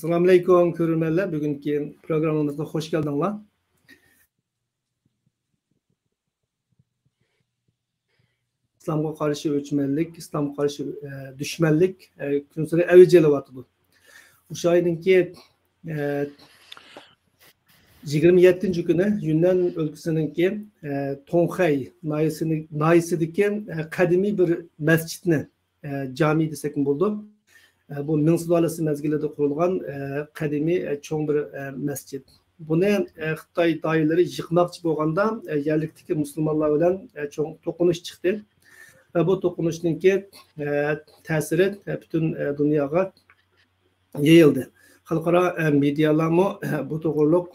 Assalamu alaikum ko'rurmanlar. Bugungi programmamizga hoş geldinglar. İslamga qarşı o'chmanlik, İslamga qarşı düşmanlik kun sari avj olyapti. O'sha oyninki 27 kuni Yunnan o'lkasiningki Tonxay noyisidagi qadimiy bir masjidni jami desak bo'ldi. Bu Ming sulolasi mezgilida qurilgan qadimiy cho'ng bir masjid. Buni Xitoy doiralari yıkmoqchi bo'lganda yerlikdagi musulmonlar bilan cho'ng to'qinish chiqdi. Ve bu to'qinishninki ta'siri butun dunyoga yayildi. Xalqaro medialarmi bu to'g'riliq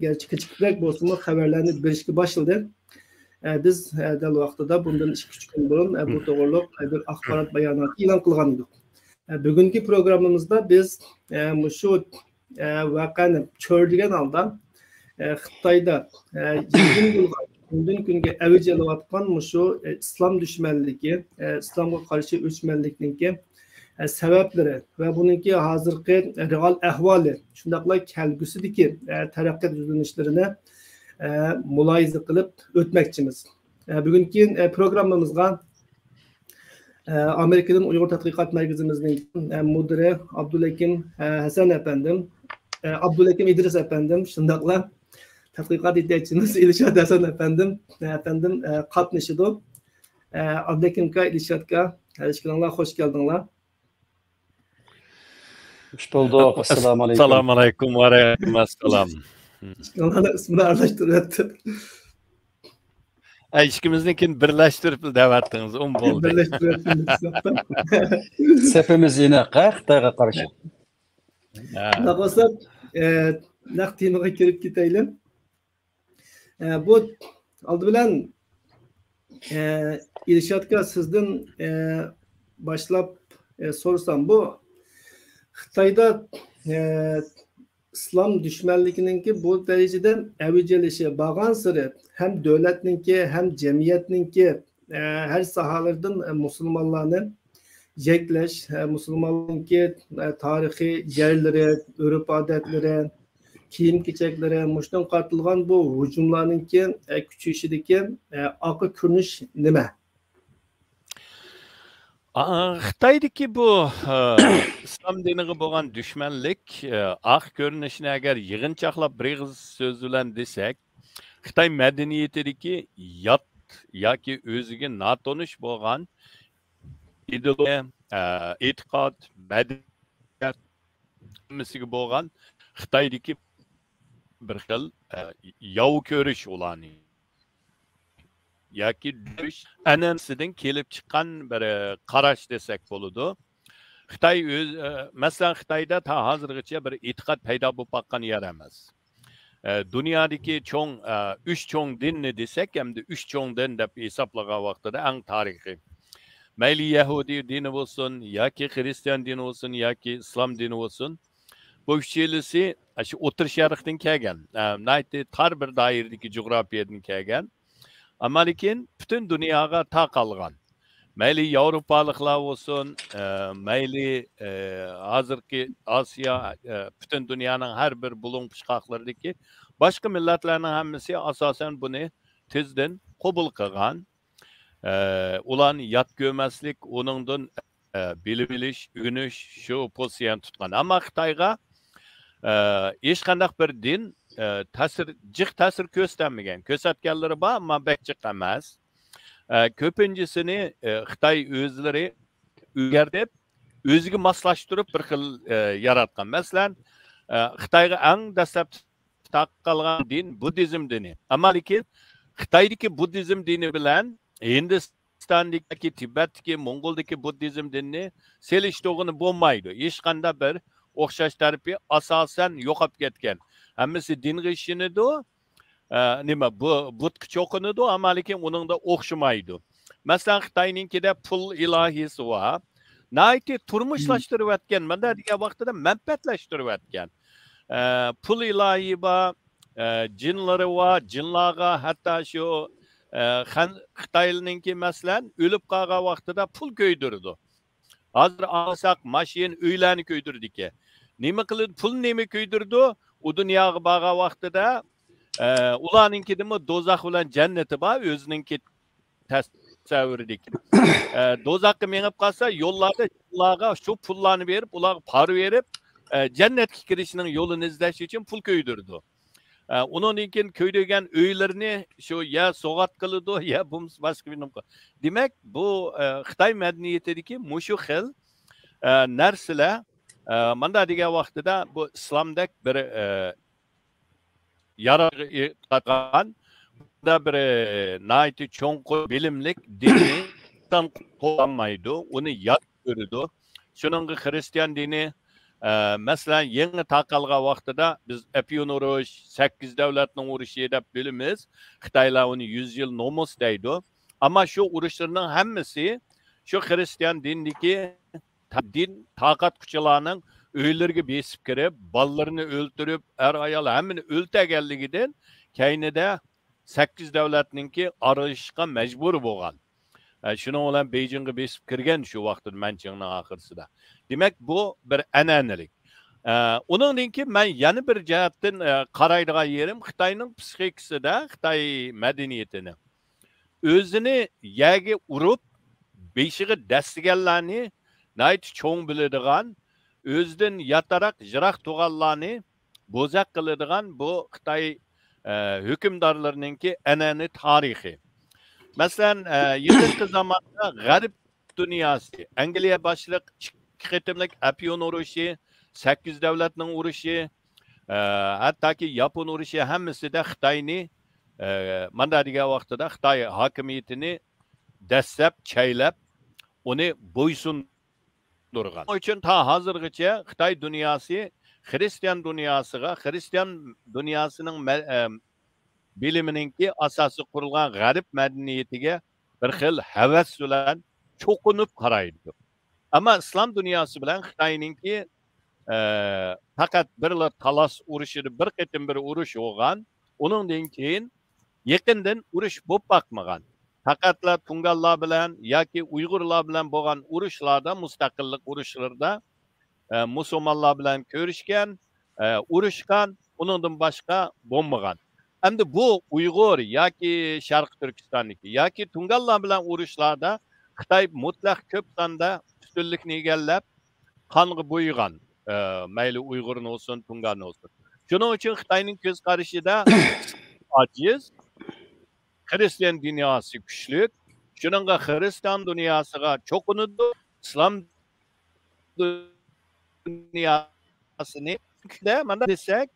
gerçi kichikroq bo'lsa-mu xabarlarni berishga boshladi. Biz dal vaqtida bundan 2-3 kun burun bu to'g'riliq bir axborot bayonoti e'lon qilgan edik. Bugungi programmamizda biz shu voqeani ko'rgan holda Xitoyda kundan kunga avj olayotgan shu islom dushmanligi, islomga qarshi o'chmanlikningki sabablari va buningki hozirgi real ahvoli, shundaqla kelgusidagi taraqqiyot yo'nalishlarini muloyiza qilib o'tmoqchimiz. Bugungi programmamizga Amerika'dan Uyghur Tadqiqot Merkezimizning müdiri Abdulhakim Hasan efendim, Abdulhakim İdris efendim, shundaqla tadqiqot yetakchimiz Ilshod Hasan efendim qatnashdi. Abdulhakim aka, Ilshod aka, ishqilinglar, xush keldinglar. Hoş bulduk. Assalamu alaikum. Assalamu alaikum ve aleykümselam. Ishqilinglar ismini aralashtiryapti. İşkimizdekini birleştirip davetiniz, bo'ldi. Birleştiryapti. Sepimiz yine Xitoyga qarshi. Naqosa naq temaga kirib ketaylik. Bu oldi bilan Ilshod aka sizdan boshlab so'rasam, bu Xitoyda islom dushmanligininki bu darajada avj olishi borgan sari hem davlatninki hem jamiyatninki her sahalardan musulmonlarni yaklash, musulmonlarninki tarixiy yerlari, urf odatlari, kiyim kechaklari mushdan qartilgan bu hujumlarninki kuchayishidagi oqi ko'rinish nima? Xitoydagi bu islom diniga bo'lgan dushmanlik oq ko'rinishini agar yig'inchoqlab bir og'iz so'z bilan desak, Xitoy madaniyatidagi yot yoki o'ziga notanish bo'lgan ideologiya, e'tiqod, madaniyat nimasiga bo'lgan Xitoydagi bir xil yov ko'rish ularni yoki an'anasidan kelib chiqqan bir qarash desak bo'ladi. Xitoy masalan Xitoyda ta hozirgacha bir e'tiqod paydo bo'lib qolgan yer emas. Dunyodagi cho'ng 3 cho'ng dinni desak, hamda 3 cho'ng din deb hisoblagan vaqtida eng tarixiy. Mayli Yahudi dini bo'lsin, yoki Xristian dini bo'lsin, yoki islom dini bo'lsin, bu uchalasi shu o'tir sharqdan kelgan. Tar bir doiradagi jo'g'rafiyadan kelgan. Ama lekin bütün dünyaya taqalgan. Mayli Avrupalıqlar olsun, mayli hazırki Asya, bütün dünyanın her bir bulun pışqaqlarındaki başka milletlerin hammasi asasen bunu tezden qabul qilgan. Ulan yat görmeslik, onundan bilib-bilish, ügünish şu pozisiyon tutgan. Ama Xitoyga hech qanday bir din jiq ta'sir ko'rsatganlari bor, ammo jiq emas. Ko'pinchasini Xitoy o'zlari o'rgatib, o'ziga moslashtirib bir xil yaratgan. Masalan, Xitoyga eng dastlab taqalgan din Buddizm dini. Ammo lekin Xitoydagi Buddizm dini bilan Hindistondagi, Tibetdagi, Mongoldagi Buddizm dinini selishtirgani bo'lmaydi. Hech qanday bir o'xshash tarafi asosan yo'qolib ketgan. Hammasi dinga ishonadi, nima butga cho'qinadi, ammo lekin uningda o'xshamaydi. Masalan, Xitoyninkida pul ilohisi bor. Nayti turmushlashtırib o'tgan, mana degan vaqtida manfaatlashtirib o'tgan. Pul ilohi bor, jinlari bor, jinlarga hatto shu Xitoyninki masalan o'lib qolgan vaqtida pul ko'ydirdi. Hozir olsak mashin uylarni ko'ydirdi. Nima qildi? Pul nima kuydirdi? U dunyoga borgan vaqtida ularninkidimi do'zax bilan jannati bor, o'zininki tasavvuridagi. Do'zaxga menib qolsa, yo'llarda ularga shu pullarni berib, ularga pul berib, jannatga kirishning yo'lini izlash uchun pul kuydirdi. Undan keyin kuydirgan uylarni shu ya so'g'at qiladi, ya boshqa bir nima. Demak, bu Xitoy madaniyatidagi mushu xil narsalar mana degan vaqtida bu islomdek bir yaratgan da bir naiti cho'nqur bilimlik dinni tan qo'llanmaydi, uni yod ko'radi. Shuningdek xristian dini masalan yangi tarqalgan vaqtida biz Appian urush, 8 davlatning urushi deb bilamiz. Xitoylar uni 100 yil nomus deydi. Ammo shu urushlarning hammasi shu xristian dindagi din taqat kuchlarning öyleriga besib kirib, ballarını öldürüp, ayol hammini o'ltaganligidan keynida 8 davlatninki aralashishga majbur bo'lgan. Shuning bilan Beijingga besib kirgan shu vaqtda Manchingning oxirsida. Demak, bu bir an'analik. Undan keyin men yana bir jihatdan qaraydigan yerim Xitoyning psixikasida, Xitoy madaniyatini o'zini yaga urib, beshiga dastiganlarni nayt cho'ng biladigan o'zidan yatarak jiroq tug'anlarni bo'zaq qiladigan bu Xitoy hukmdorlarininki an'ana tarixi. Masalan, yaqinqi zamonda g'arb dunyosi, Angliya boshliq ikki qitimlik Appian urushi, 8 davlatning urushi, hattoki Yapon urushi hammasida Xitoyni mana degan vaqtida Xitoy hokimiyatini dastlab chaylab, uni bo'ysundirgan. Onun uchun ta hozirgacha Xitoy dunyosi Hristiyan dunyosiga, Hristiyan dunyosining bilimininki asosi qurilgan g'arb madaniyatiga bir xil havas bilan cho'qinib qaraydi. Ammo islom dunyosi bilan Xitoyninki faqat birla talas urushida bir qitim bir urush bo'lgan. Undan keyin yaqindan urush bo'lib boqmagan. Faqatla Tungallar bilan yoki Uyg'urlar bilan bo'lgan urushlarda, mustaqillik urushlarida musulmonlar bilan ko'rishgan, urushgan, undan boshqa bo'lmagan. Endi bu Uyg'ur yoki Sharq Turkistonniki yoki Tungallar bilan urushlarda Xitoy mutlaq ko'p sonda ustunlikni egallab, qonga bo'ygan. Mayli Uyg'urni olsun, Tungalni olsun. Shuning uchun Xitoyning ko'z qarashida ojiz, Hristiyan dunyosi kuchli. Shuningga Hristiyan dunyosiga cho'qinadi, islom dunyosini mana desak,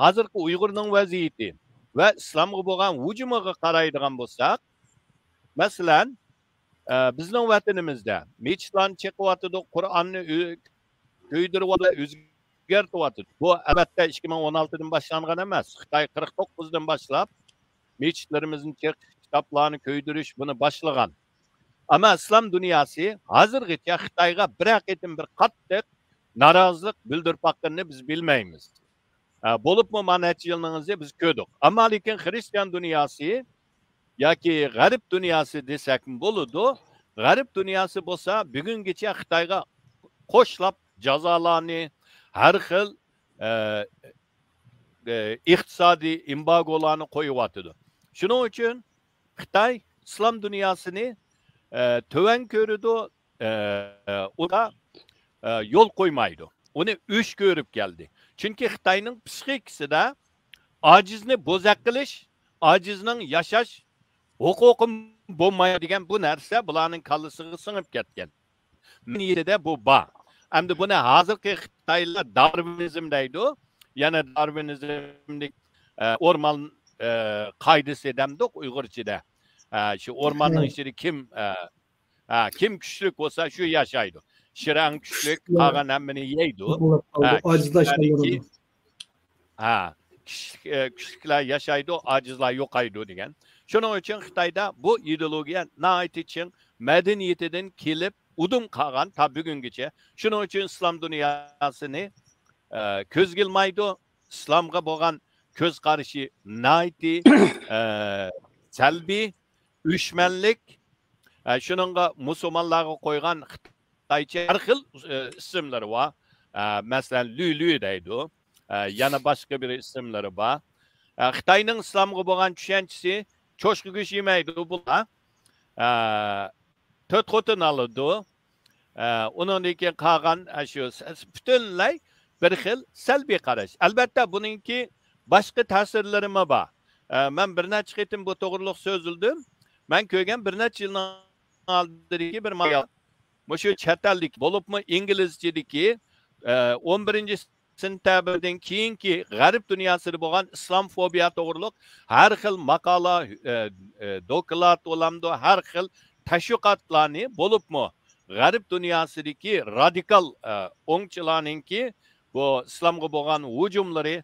hozirgi Uyg'urning vaziyati va islomga bo'lgan hujumiga qaraydigan bo'lsak, masalan, bizning vatanimizda mechitlarni cheqyotdi, Qur'onni ko'ydiryapti, o'zgartiryapti. Bu albatta 2016dan boshlangan emas. Xitoy 49dan boshlab mechitlarimizning kitoblarni ko'ydirish buni boshlagan. Ammo islom dunyosi hozirgacha Xitoyga bir qitim bir qattiq norozilik bildirib baqqanini biz bilmaymiz. Bo'libmi mana necha yilingizda biz ko'rdik. Ammo lekin Hristiyan dunyosi yoki g'arb dunyosi desak bo'ladi. G'arb dunyosi bo'lsa, bugungacha Xitoyga qo'shlab jazolarni, har xil iqtisodiy embargolarni qo'yyapti. Shuning uchun Xitoy islom dunyosini to'van ko'radi, uga yo'l qo'ymaydi. Uni o'sh ko'rib keldi. Chunki Xitoyning psixikasida ojizni bo'zaq qilish, ojizning yashash huquqi bo'lmaydigan bu narsa bularning kallasiga singib ketgan. Niyatida bu bor. Endi buni hozirgi Xitoylar Darwinizm deydi. Yana Darwinizmlik o'rmon qoidasi demdik Uyg'urchada. Shu o'rmonning ichida kim kuchli bo'lsa shu yashaydi. Shirang kuchli, qolgan hammani yeydi. Kuchliklar yashaydi, ojizlar yo'qaydi degan. Shuning uchun Xitoyda bu ideologiya naytichin madaniyatidan kelib udum qolgan ta bugungacha. Shuning uchun islom dunyosini ko'z qilmaydi. Islomga bo'lgan ko'z qarashi nayti salbiy, uyushmanlik. Shuningga musulmonlarga qo'ygan Xitoycha har xil ismlari bor. Masalan, Lülü deydi o. Yana başqa bir isimleri var. Xitayning islomga bo'lgan tushunchasi cho'chqa go'sht yemaydi bular. To'rt xotin oladi. Undan keyin qolgan shu butunlay bir xil salbiy qarash. Albatta buningki boshqa ta'sirlari ham bor. Men bir necha qitim bu to'g'riliq so'zildim. Men ko'rgan bir necha yildan oldingi bir maqol. Shu chet ellik bo'libmi inglizchadagi 11 sentabrdan keyingi g'arb dunyosida bo'lgan islom fobiya to'g'riliq har xil maqola, doklad olamdi, har xil tashviqotlarni bo'libmi g'arb dunyosidagi radikal o'ngchilarninki bu islomga bo'lgan hujumlari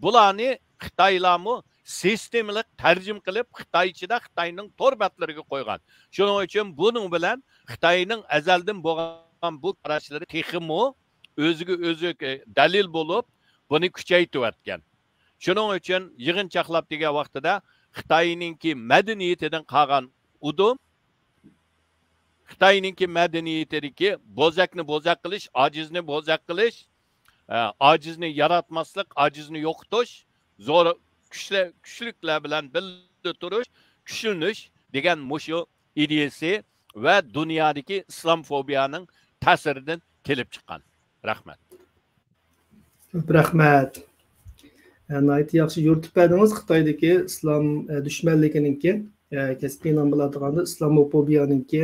bularni Xitoylarmi sistemalik tarjim qilib Xitoychida Xitoyning torbatlariga qo'ygan. Shuning uchun buning bilan Xitoyning azaldan bo'lgan bu qarashlari texmi o'ziga o'zi dalil bo'lib buni kuchaytirayotgan. Shuning uchun yig'inchoqlab degan vaqtida Xitoyningki madaniyatidan qolgan udum Xitoyningki madaniyatidagi bo'zakni bo'zak qilish, ojizni bo'zak qilish, ojizni yaratmaslik, ojizni yo'qotish, zo'r kuchliklar bilan birga turish, kuchlanish degan mushu ideyasi va dunyodagi islom fobiyaning ta'siridan kelib chiqqan. Rahmat. Rahmat. Nayt yaxshi yo'ritib berdingiz Xitoydagi islom dushmanligininki keskin nom bilan islamofobiyaninki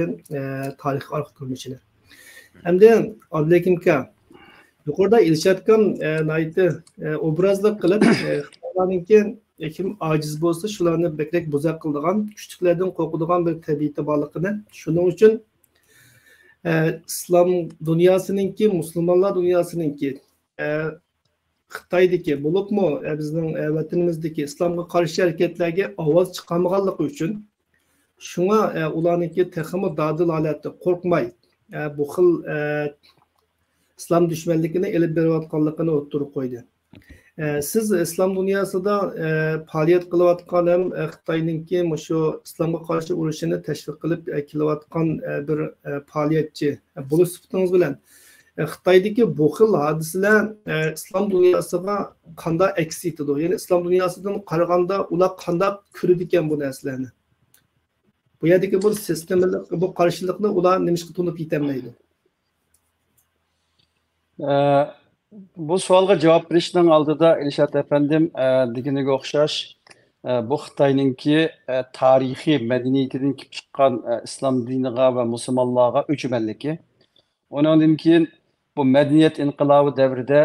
tarix orqa ko'rinishini. Hamda Abdulekim aka yuqorida ilishayotgan naytni obrazlik qilib Xitoylarninki kim ojiz bo'lsa shularni bekrak bo'zaq qiladigan, kuchliklardan qo'rqadigan bir tabiati borligini, shuning uchun islom dunyosininki, musulmonlar dunyosininki Xitoydagi bo'libmi bizning vatanimizdagi islomga qarshi harakatlarga ovoz chiqarmaganligi uchun shunga ularniki texmi dadil holatda qo'rqmay bu xil islom dushmanligini elib berayotganligini o'ttirib qo'ydi. Siz islom dunyosida faoliyat qilayotgan ham Xitoyninki shu islomga qarshi urushini tashviq qilib kelayotgan bir faoliyatchi bo'lish sifatingiz bilan Xitoydagi bu xil hodisalar islom dunyosiga qanday aks etadi? Ya'ni islom dunyosidan qaraganda ular qanday ko'radi ekan bu narsalarni? Bu yerdagi bu sistemalik bu qarshilikni ular nimishga tunib yetolmaydi? Bu savolga javob berishning oldida Ilshad efendim deginiga o'xshash bu Xitoyninki tarixiy madaniyatidan kelib chiqqan islom diniga va musulmonlarga o'chmanligi. Ondan keyin bu madaniyat inqilobi davrida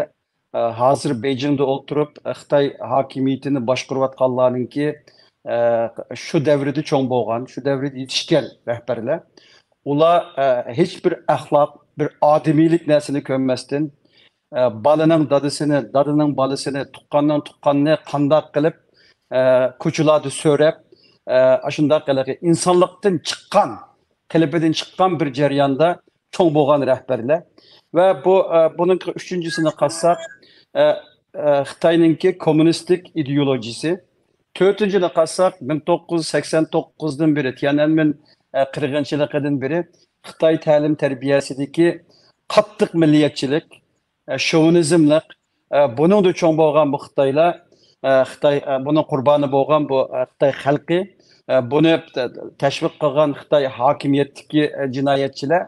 hozir Beijingda o'tirib Xitoy hokimiyatini boshqarayotganlarninki shu davrda cho'ng bo'lgan, shu davrda yetishgan rahbarlar ular hech bir axloq, bir odamiylik narsani ko'rmasdan balaning dadisini, dadining bolasini, tuqqanni qandoq qilib ko'chalarda so'rab, shunday qilib insonlikdan chiqqan, qalbidan chiqqan bir jarayonda cho'ng bo'lgan rahbarlar va buning uchinchisini qassak Xitoyninki kommunistik ideologiyasi, to'rtinchini qassak 1989dan beri Tiananmen qirg'inchiligidan beri Xitoy ta'lim tarbiyasidagi qattiq milliyatchilik, şovinizmlik, bunun da çoğun bo'lgan bu Xitoylar, Xitoy bunun qurboni bo'lgan bu Xitoy xalqi, buni tashviq qilgan Xitoy hokimiyatdagi jinoyatchilar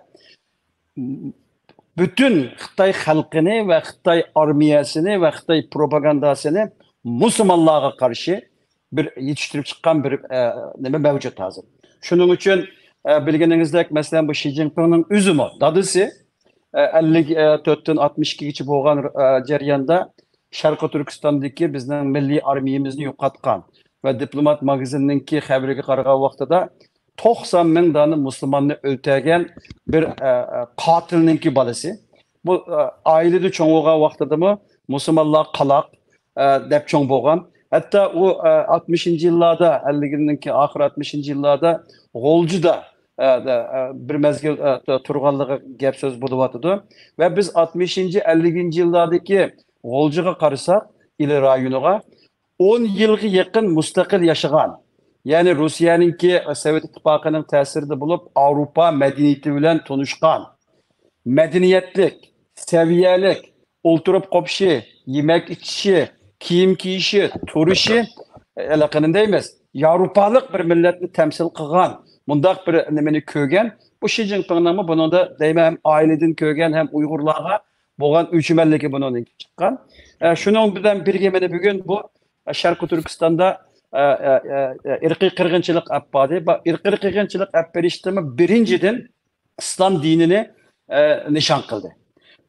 bütün Xitoy xalqini va Xitoy armiyasini va Xitoy propagandasini musulmonlarga qarshi bir yetishtirib chiqqan bir nima mavjud hozir. Shuning uchun bilganingizdek, masalan bu Xi Jinpingning o'zimi dadisi 54dan 62gacha bo'lgan jarayonda Sharqi Turkistondagi bizning milliy armiyamizni yo'qotgan va Diplomat magazininki xabariga qaragan vaqtida 90 ming dona musulmonni o'ltirgan bir qotilninki bolasi. Bu oilada cho'ng bo'lgan vaqtidami musulmonlar qaloq deb cho'ng bo'lgan. Hatta u 60-yillarda, 50-ninki oxir 60-yillarda G'oljida bir mezgil turganligi gap so'z bo'lyotdi va biz 60-50-yillardagi G'oljiga qarasak, il rayoniga 10 yilga yaqin mustaqil yashagan. Ya'ni Rossiyaninki Sovet ittifoqining ta'sirida bo'lib, Avropa madaniyati bilan tanishgan, madaniyatlik, saviyalik, o'ltirib qopshi, yemek içişi, kiyim kiyişi, turişi alaqanında emas. Yevropalik bir milletni temsil qilgan, bundaq bir nimani ko'rgan. Bu Xi Jinping'nin bununda deyman hem aileden ko'rgan hem Uyg'urlarga bo'lgan o'chmanligi bundan chiqqan. Şunun bilan birga mana bugun bu Sharqi Turkistonda irqiy qirg'inchilik apadi. Irqiy qirg'inchilik apberiştimi birinchidan islom dinini nishon qildi.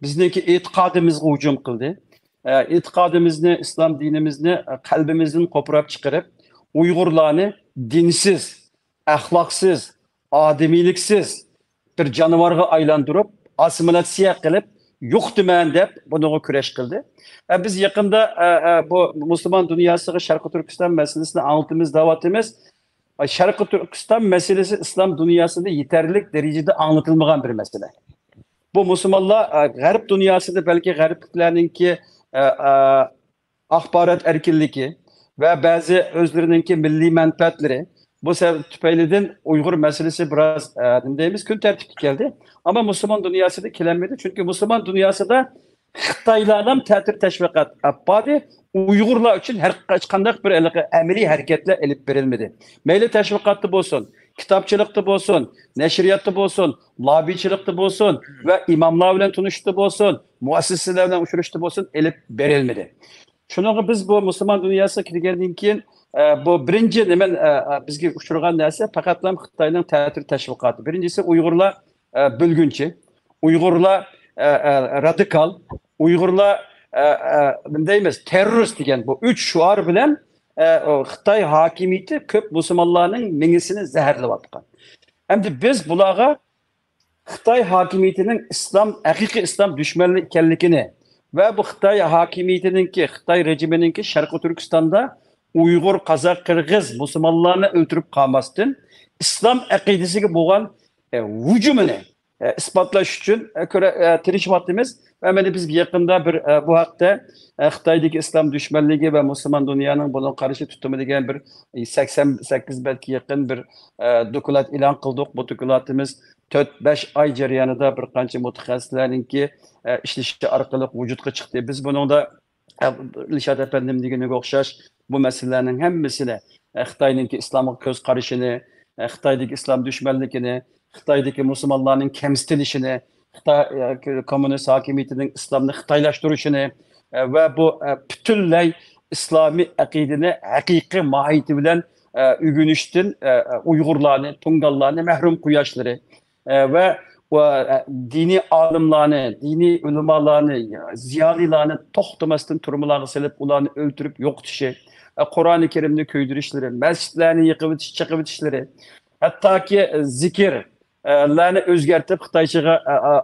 Bizniki e'tiqodimizga hujum qildi. E'tiqodimizni, islom dinimizni qalbimizdan qo'pirib chiqarib, Uyg'urlarni dinsiz, axloqsiz, odamiyliksiz bir jonivorga aylantirib, assimilyatsiya qilib, yo'qdiman deb bunga kurash qildi. Biz yaqinda bu musulmon dunyosiga Sharqi Turkiston masalasini anlatimiz, davatimiz. Sharqi Turkiston masalasi islom dunyosida yetarli darajada anlatılmagan bir masala. Bu musulmonlar g'arb dunyosida balki g'arbliklarningki axborot erkinligi ve bazı özlerininki milli menfaatleri bu sebep tüpeyliden Uygur meselesi biraz deyimiz gün tertipli geldi. Ama Müslüman dünyası da kilenmedi. Çünkü Müslüman dünyası da Xitaylardan tehdit teşvikat yapmadı. Uygurlar için her kandak bir emri hareketle elip verilmedi. Meyli teşvikatı olsun, kitapçılıkta olsun, neşriyatta olsun, labiçilikte olsun ve imamlarla tanıştı olsun, muassislerle uçuruştu olsun elip verilmedi. Şunu biz bu Müslüman dünyası kirgendiğin keyin bu birinci hemen bizge uçurgan narsa faqatlam Xitayning ta'tir teşvikatı. Birincisi Uygurlar bölgünçü, Uygurlar radikal, Uygurlar deymiz terörist degan bu üç şuar bilen Xitay hakimiyeti köp Müslümanların mingisini zehirlep atkan. Hem de biz bulağa Xitay hakimiyetinin hakiki İslam düşmanlığı ekenligini ve bu Xitay hakimiyetininki, Xitay rejimininki Şarkı Türkistan'da Uygur, Kazak, Kırgız Müslümanlarını öldürüp kalmasın. İslam akidesiga bo'lgan hücumunu ispatlash uchun tirishmoqdamiz. Ve biz yakında bir bu haqda Xitoydagi islom düşmanligi ve Müslüman dünyanın buna karşı tutumu degan bir 88 belki yakın bir dokulat e'lon qildik. Bu dokulatimiz 4-5 ay jarayonida bir qancha mutaxassislarninki ishlashi orqali vujudga chiqdi. Biz buningda Dilshod efendim degeniga o'xshash bu meselelerinin hammasini Xitoyninki islomga ko'z qarashini, Xitoydagi islom düşmanligini, Xitoydagi Müslümanların kemstilishini, Xitoy komünist hakimiyetining islomni xitoylashtirishini ve bu butunlay islomiy aqidani haqiqiy mohiyati bilan o'rganishdan Uyg'urlarni, Tungallarni mahrum qo'yishlari ve dini alimlarni, dini ulamolarni, ziyolilarni to'xtamasdan turmalarga silib, ularni o'ldirib yo'qotishi, Qur'oni Karimni ko'ydirishleri, masjidlarni yiqib chiqib hattoki zikirlarni o'zgartirib Xitoychaga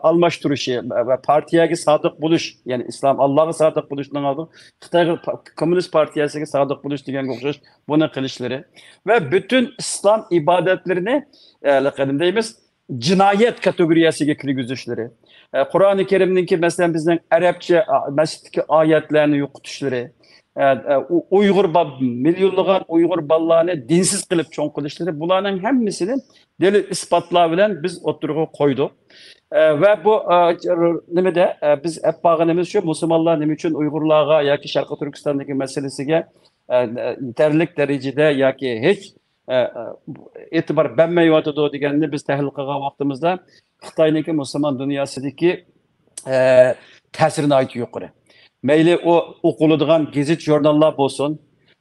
almashtirilishi ve partiyaga sodiq bo'lish, ya'ni islom Allohga sodiq bo'lishdan oldin Xitoy Komünist partiyasiga sodiq bo'lish deganga o'xshash buni qilishlari ve bütün islom ibodatlarini deymiz cinayet kategoriyasiga kirgizishleri, Qur'oni Karimninki masalan bizning arabcha masjiddagi oyatlarni yo'qotishleri, Uygur milyonlagan Uygur balalarını dinsiz kılıp çoğun kılışları bulanın hemmisini delil ispatlar bilen biz oturuğa koyduk. Ve bu nemede biz hep bağınımız şu Müslümanlar nem için Uygurlarga ya ki Şarkı Türkistan'daki meselesine yeterlik derecede ya ki hiç etibar benmeyiyordu diyenini biz tehlike vaktimizde Xitay'daki Müslüman dünyasındaki tesirini ait yukarı. Meyli o okulduğun gezit jurnallar olsun,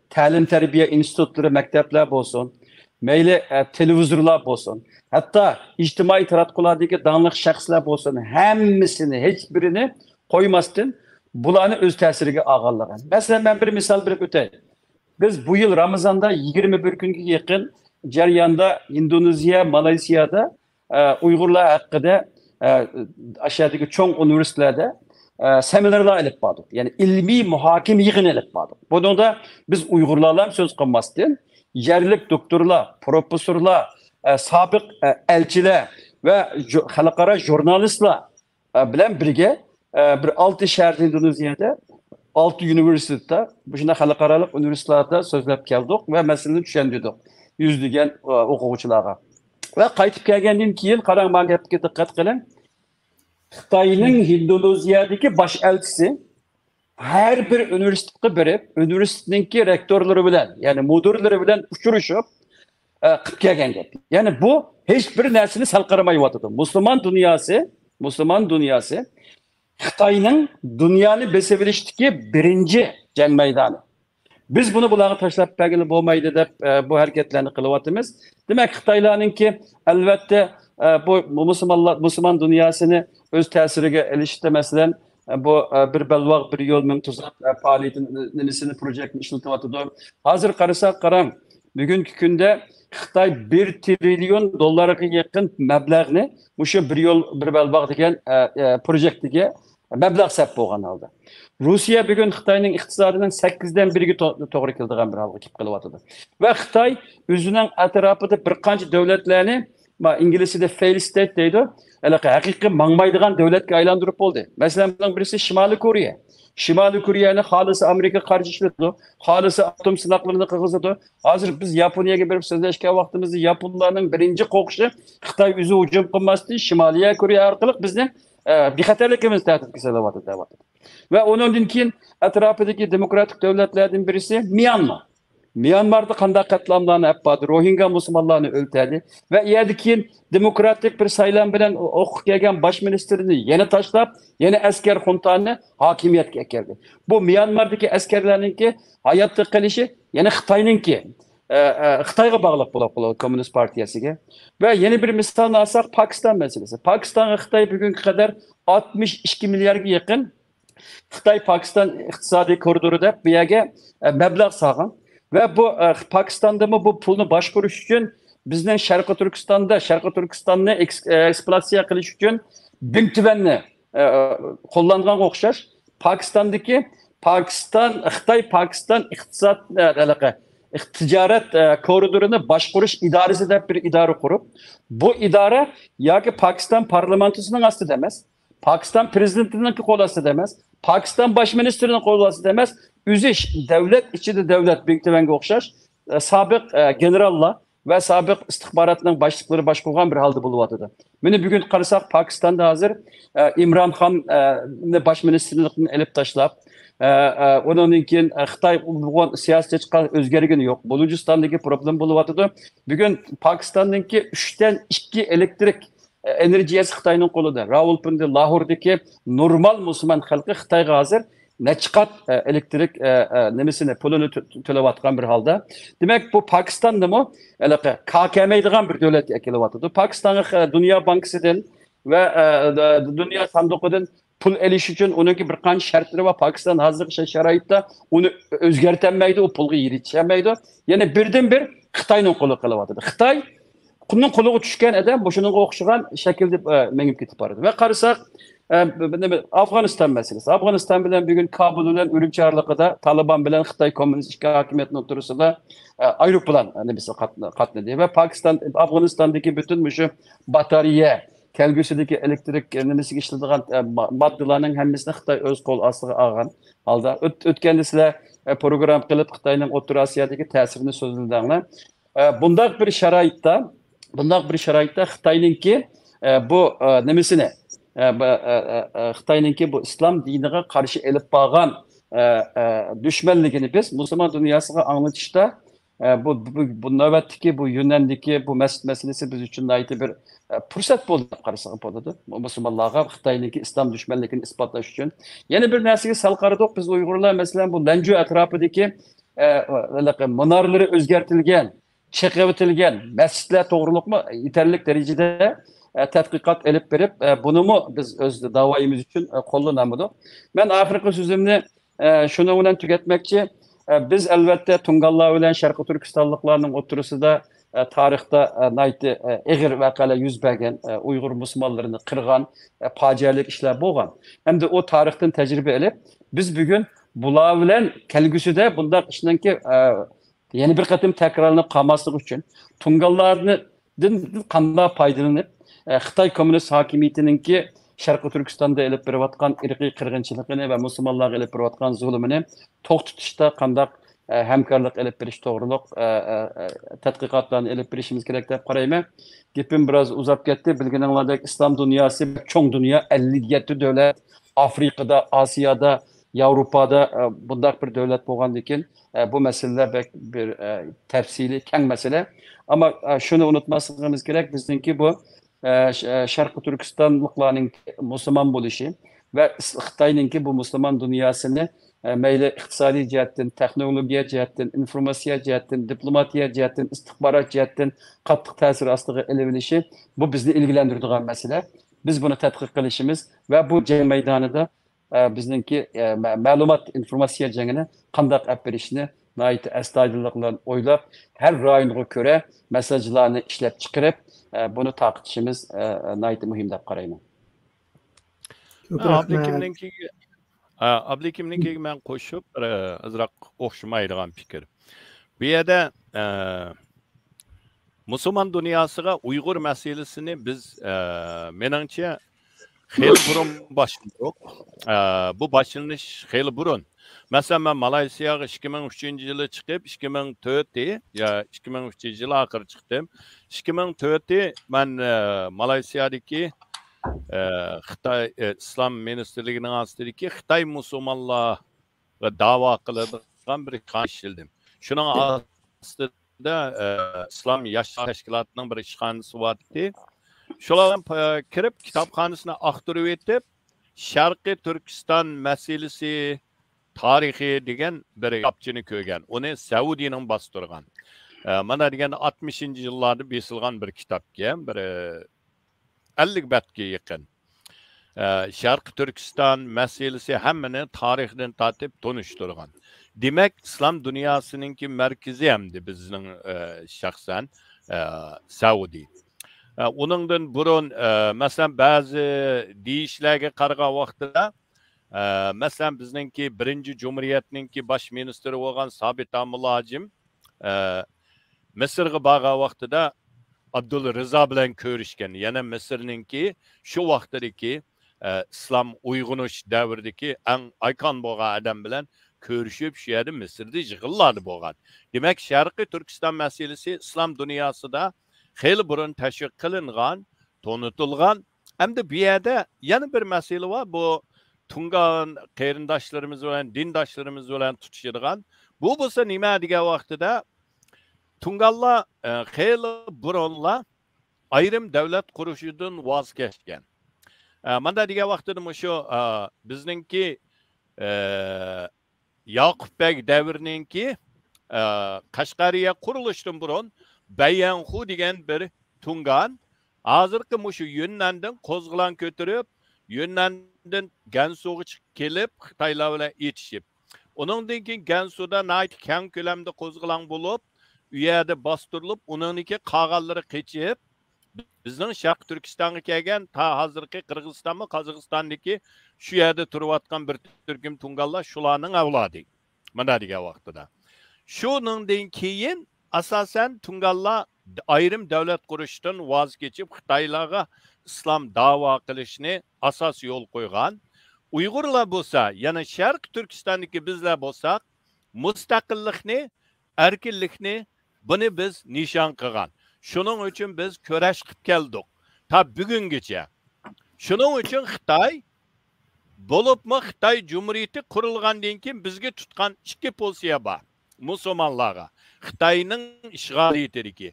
ta'lim terbiye institutları, mektepler olsun, meyli televizorlar olsun, hatta ictimai taratqulardagi danlıq şəxslər olsun, hemmisini, hiçbirini koymazdan bularını öz təsiriga alğanlar. Mesela ben bir misal verib öteyim. Biz bu yıl Ramazan'da 21 günge yakın jarayonda Endonezya, Malaysiyada Uygurlar hakkında aşağıdaki çoğun üniversitelerde seminerler elip bağladık. Yani ilmi muhakim yığın elip bağladık. Bunun da biz Uygurlarla söz kılmazken yerlik doktorlar, profesörler, sabık elçiler ve halkara jurnalistler bilen birge bir 6 şehirde Endonezya'da 6 üniversitede bu şunda halkaralık üniversitelerde sözlep geldik ve meseleni düşündürdük. Yüzlügen okuyuculara. Ve kayıtıp geldiğim ki yıl karan marketke dikkat kılın. Xitoyning Indoneziyadagi bosh elchisi her bir üniversiteye berip, üniversiteninki rektörleri bilen, yani müdürleri bilen uçuruşup qilib kelgan gap. Yani bu hech bir narsani salqiramayotdi. Müslüman dünyası Xitoyning dunyoni besevilishdagi birinchi jang maydoni. Biz bunu bularga tashlab bergili bo'lmaydi deb bu hareketlerini qilyapmiz. Demek Xitoylarninki albatta bu Müslüman dünyasını öz ta'siriga ilishda masalan bu bir belvaq bir yo'l ming tuzab faoliyatini projektini ishlatyapti. Hozir qarasak qarang, bugungi kunda Xitoy 1 trilyon dollarga yaqin mablag'ni o'sha bir yo'l bir belvaq degan projektiga mablag' sarf bo'lgan holda. Rossiya bugun Xitoyning iqtisodining 8dan 1ga to'g'ri keladigan bir holga kelib qelyapti. Va Xitoy o'zining atrofida bir qancha davlatlarni İngilizce'de fail state deydi. Haqiqiy mangmaydigan davlatga aylantirib bo'ldi. Masalan, bunun birisi Shimoliy Koreya. Shimoliy Koreyani xolisi Amerika qarshi ishladi. Xolisi atom sinoqlarini qilg'izdi. Hozir biz Yaponiyaga berib so'zlashgan vaqtimizda Yaponlarning birinchi qo'qishi Xitoy o'zi hujum qilmasdan Shimoliy Koreya orqali bizni bexatarligimizni ta'kidga solyapti. Ve ondan keyin atrofidagi demokratik davlatlardan birisi Myanmar. Myanmar'da qanday qatlamlarni yapmadı, Rohingya musulmonlarni o'ltirdi ve yerdekin demokratik bir saylan bilan o'qib kelgan bosh ministerini yana tashlab, yana askar xuntani hokimiyatga keldi. Bu Myanmar'dagi askarlarninki hayotda qilishi yana Xitoyninki Xitoyga bog'liq bo'lib Komünist partiyasiga. Ve yeni bir misalni alsak Pakistan meselesi. Pakistan'a Xitoy bugunga qadar 62 milyarga yaqin Xitoy Pakistan iqtisodiy koridori deb bu yerga mablag' solgan. Ve bu Pakistan'da mı bu pulunu başvuruş için bizden Şarkı Türkistan'ı eksploatasiya qilish için bin tüvenni kullangan o'xshash. Xitoy Pakistan iqtisod ticaret koridorunu başvuruş idaresi deb bir idare kurup, bu idare yoki Pakistan parlamentosunun astı demez, Pakistan prezidentinin qo'l ostida demez, Pakistan baş ministerinin qo'l ostida demez. Üziş devlet içinde devlet büyüklüğüne okşar, sabık generallar ve sabık istihbaratının başlıkları başkuran bir halde buluvatıdı. Beni bugün karısak Pakistan'da hazır İmran Khan baş ministerliğini elip taşlap, onun için Xitoy bu siyasetçi özgergini yok. Bulucistan'daki problem buluvatıdı. Bugün Pakistan'daki 3'ten 2 elektrik enerjisi Xitoyning qo'lida. Rawalpindi, Lahor'daki normal Müslüman halkı Xitoyga hazır neçikat elektrik nemesine pulunu tölevatkan bir halde. Demek bu Pakistan'da mı? KKM'den bir devlet eklevatıdı. Pakistan'ı Dünya Bankası'dan ve Dünya Sandıkı'dan pul eliş için onunki bir kan şartları var. Pakistan hazır şarayıtta onu özgertemeydi, o pulu yürütemeydi. Yani birden bir Xitoyning qo'li qılıvatıdı. Xitoy kunun qo'liga tushgan adam boşuna o'xshagan şekilde mengib ketib boradi. Ve qarısak Afganistan meselesi. Afganistan bilen bugün Kabul bilen Ürümçi aralığında Taliban bilen Xitoy komünist hakimiyetinin oturusunda aeroplan nemesi katnedi. Ve Afganistan'daki bütün şu batarya, kelgüsüdeki elektrik nemesi işlediğin maddelerinin hemmisini Xitoy öz kol astığı ağan halda. Ötkendisiyle program kılıp Xitoy'nın Otur Asya'daki tesirini sözüldüğünde. Bundak bir şaraytta Xitoy'ninki bu nemesini Xitoyninki bu İslam diniga qarshi elib borgan düşmanligini biz Müslüman dünyasına anlatışda bu navbatdagi bu Yunandagi bu masjid meselesi biz uchun aytib bir fursat bo'ldi deb qarasak bo'ladi. Musulmonlarga Xitoyninki İslam düşmanligini isbotlash uchun. Yana bir narsaga sal qaradik biz Uyg'urlar masalan bu Lanju atrofidagi munarlari o'zgartirilgan, cheqivitilgan masjidlar to'g'riliqmi yetarli darajada tədqiqat elib verib, bunu mu biz öz davayımız için kullanamadık. Ben Afrika sözümünü şununla tüketmekçi, biz elbette Tungallar ile Şarkı Türkistanlıklarının oturusu da tarihte nayti eğir vakalar yüz bergen, Uygur Müslümanlarını kırgan, facialik işler boğan. Hem de o tarihten tecrübe elib, biz bugün bular bilen kelgüsü de bunlar işinki yeni bir katım tekrarlanıp kalmaslık için Tungallarını qanday faydalanıp Xitoy komünist hakimiyetininki Şarkı Türkistan'da elib berayotgan irqiy qirg'inchiligini ve Müslümanlarga elib berayotgan zulmini to'xtatishda qanday hamkorlik ilib berish to'g'riliq tadqiqotlarni ilib berishimiz kerak deb qarayman. Gapim biroz uzab ketdi. Bilganinglardek islom dunyosi cho'ng dunyo 57 davlat Afrikada, Osiyada, Yevropada bundaq bir davlat bo'lgandan keyin bu masalalar bir tafsili keng masala. Ama şunu unutmasligimiz kerak, bizningki bu Sharqi Turkistonliklarning musulmon bo'lishi va Xitoyninki bu musulmon dunyosini mayli iqtisodiy jihatdan, texnologiya jihatdan, informatsiya jihatdan, diplomatiya jihatdan, istixborot jihatdan qattiq ta'sir ostiga ilib bu bizni ilgilendirdigan masala. Biz bunu tadqiq qilishimiz va bu jang maydonida bizningki ma'lumot informatsiya jangini qanday olib berishni nayt astoydillik bilan o'ylab, har rayonga ko'ra mesajlarni ishlab chiqarib, bunu taqitishimiz nayt muhim deb qarayman. Abdikimninkiga men qo'shib azroq o'xshamaydigan fikr. Bu yerda musulmon dunyosiga Uyg'ur masalasini biz meningcha xeyli burun başladık. Bu başlanış xeyli burun. Mesela ben Malaysiyaga 2003-yılı çıkıp 2004'te ya 2003-yılı ahir çıktım. 2004'te ben Malaysiyadaki Xitay İslam Ministerliğinin astırındaki Xitay Müslümanlığa dava kıldığım bir kanşildim. Şunun astırında İslam Yaşlar Teşkilatı'nın bir işhanesi vardı. Şolardan kirip kitapxonasına aktarıp etip Sharqiy Turkiston meselesi tarihi degan bir kitapçını koygan. Onu Saudiyaning bastırgan. Mana degan 60-cı yıllarda besilgan bir kitapken bir 50 betga yaqin. Sharqiy Turkiston meselesi hemmini tarihden tatip tonuşturgan. Demek İslam dünyasınınki merkezi hemdi bizning şahsen Saudi. Onundan burun mesela bazı deyişlerge qarğan vaqtida mesela bizninki birinci Cumhuriyetninki baş ministri olgan Sabit Mulajim Mısırga bargan vaqtida Abdülreza bilan ko'rishgan. Yana Mısırninki şu vaqtdagi İslam uyg'unish davridagi eng aykon bo'lgan adam bilan ko'rishib shu yerda Mısırda yig'inlar bo'lgan. Demak, Sharqiy Turkiston masalasi İslam dunyosida xeyli burun tashviq qilingan, to'nitilgan. Hamda bu yerda yana bir masala bor. Bu Tungan qarindoshlarimiz bilan, dindoshlarimiz bilan tutishadigan. Bu bo'lsa nima degan vaqtida Tungallar xeyli burunlar ayrim davlat qurishdan voz kechgan. Mana degan vaqtida shu bizningki Yoqubbek davrininki Qashqariya qurilishdan burun Bayyanxu degan bir Tungan hozirgi mushu Yunnandan qo'zg'olon ko'tarib, Yunnandan Gansuga chiqib kelib, Xitoylar bilan yetishib. Uningdan keyin Gansuda nayt keng ko'lamda qo'zg'olon bo'lib, u yerda bostirilib, uningki qag'allari qechib, bizning Sharq Turkistonga kelgan ta hozirgi Qirg'izistonmi, Qozog'istondagi shu yerda turayotgan bir turkum Tungallar shularning avlodi. Mana degan vaqtida. Shuningdan keyin asasen Tungallar ayrim davlat qurishdan voz kechib Xitoylarga islom da'vo qilishni asos yo'l qo'ygan. Uyg'urlar bo'lsa, yana Sharq Turkistondagi bizlar bo'lsak, mustaqillikni, erkinlikni buni biz nishon qilgan. Shuning uchun biz kurash qilib keldik. Ta bugungacha. Shuning uchun Xitoy bo'libmi Xitoy Cumhuriyeti qurilgandan keyin bizga tutgan ikki pozitsiya bor. Musulmonlarga Xitoyning ishg'oliyatidagi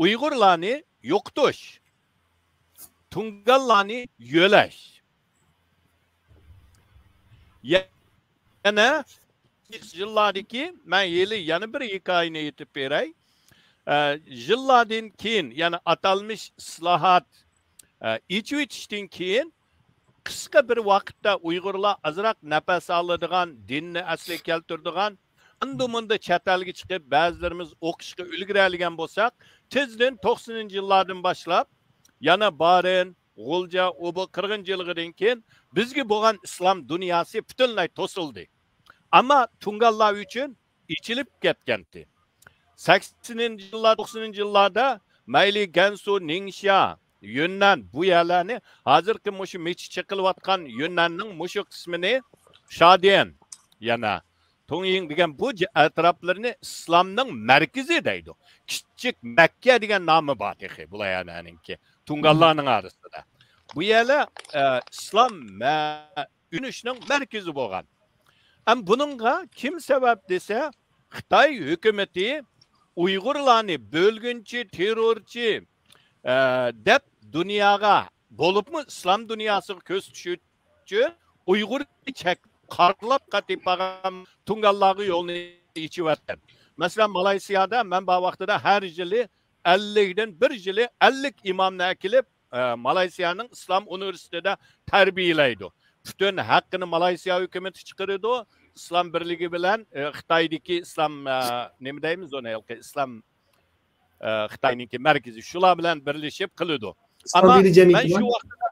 Uyg'urlarni yo'qotish, Tungallarni yo'lash. Yana yillardagi men yana bir hikoyani aytib beray. Yillardan keyin, yani atalmış islohot içishdan keyin qisqa bir vaqtda Uyg'urlar azroq nafas oladigan, dinni asli keltiradigan, unda chet elga chiqib ba'zilarimiz o'qishga ulguradigan bo'lsak, tezdan 90-yillardan boshlab yana Barin, G'ulja, Obu 40-yillardan keyin bizga bo'lgan islom dunyosi butunlay to'sildi. Ammo Tungallar uchun ichilib ketgandi. 80-yillar, 90-yillarda mayli Gansu, Ningxia, Yunnan bu yerlarni hozirgi mushu mechit chiqilayotgan Yunnanning mushu qismini Shadian yana Tongyin degan bu atroflarni islomning markazi deydi. Kichik Makka degan nomi bor texi bularninki. Tungallarning orasida. Bu yerlar islom unishning markazi bo'lgan. Am buningga kim sabab desa, Xitoy hukumatı Uyg'urlarni bölgünçi, terrorchi deb dunyoga bo'libmi islom dunyosiga ko'z tushirish uchun Uyg'ur qarlab qatibag'am tungallarga yo'lni ichivyapti. Masalan, Malayziyada men bu vaqtida har yili 50 dan bir yili 50 imomni akilib Malayziyaning islom universitetida tarbiyalaydi. Bütün haqqini Malayziya hukumati chiqaradi. İslam birligi bilan Xitoydagi islom nima deymiz uni islom Xitoyniki markazi shular bilan birlashib qiladi. Ammo men shu vaqtida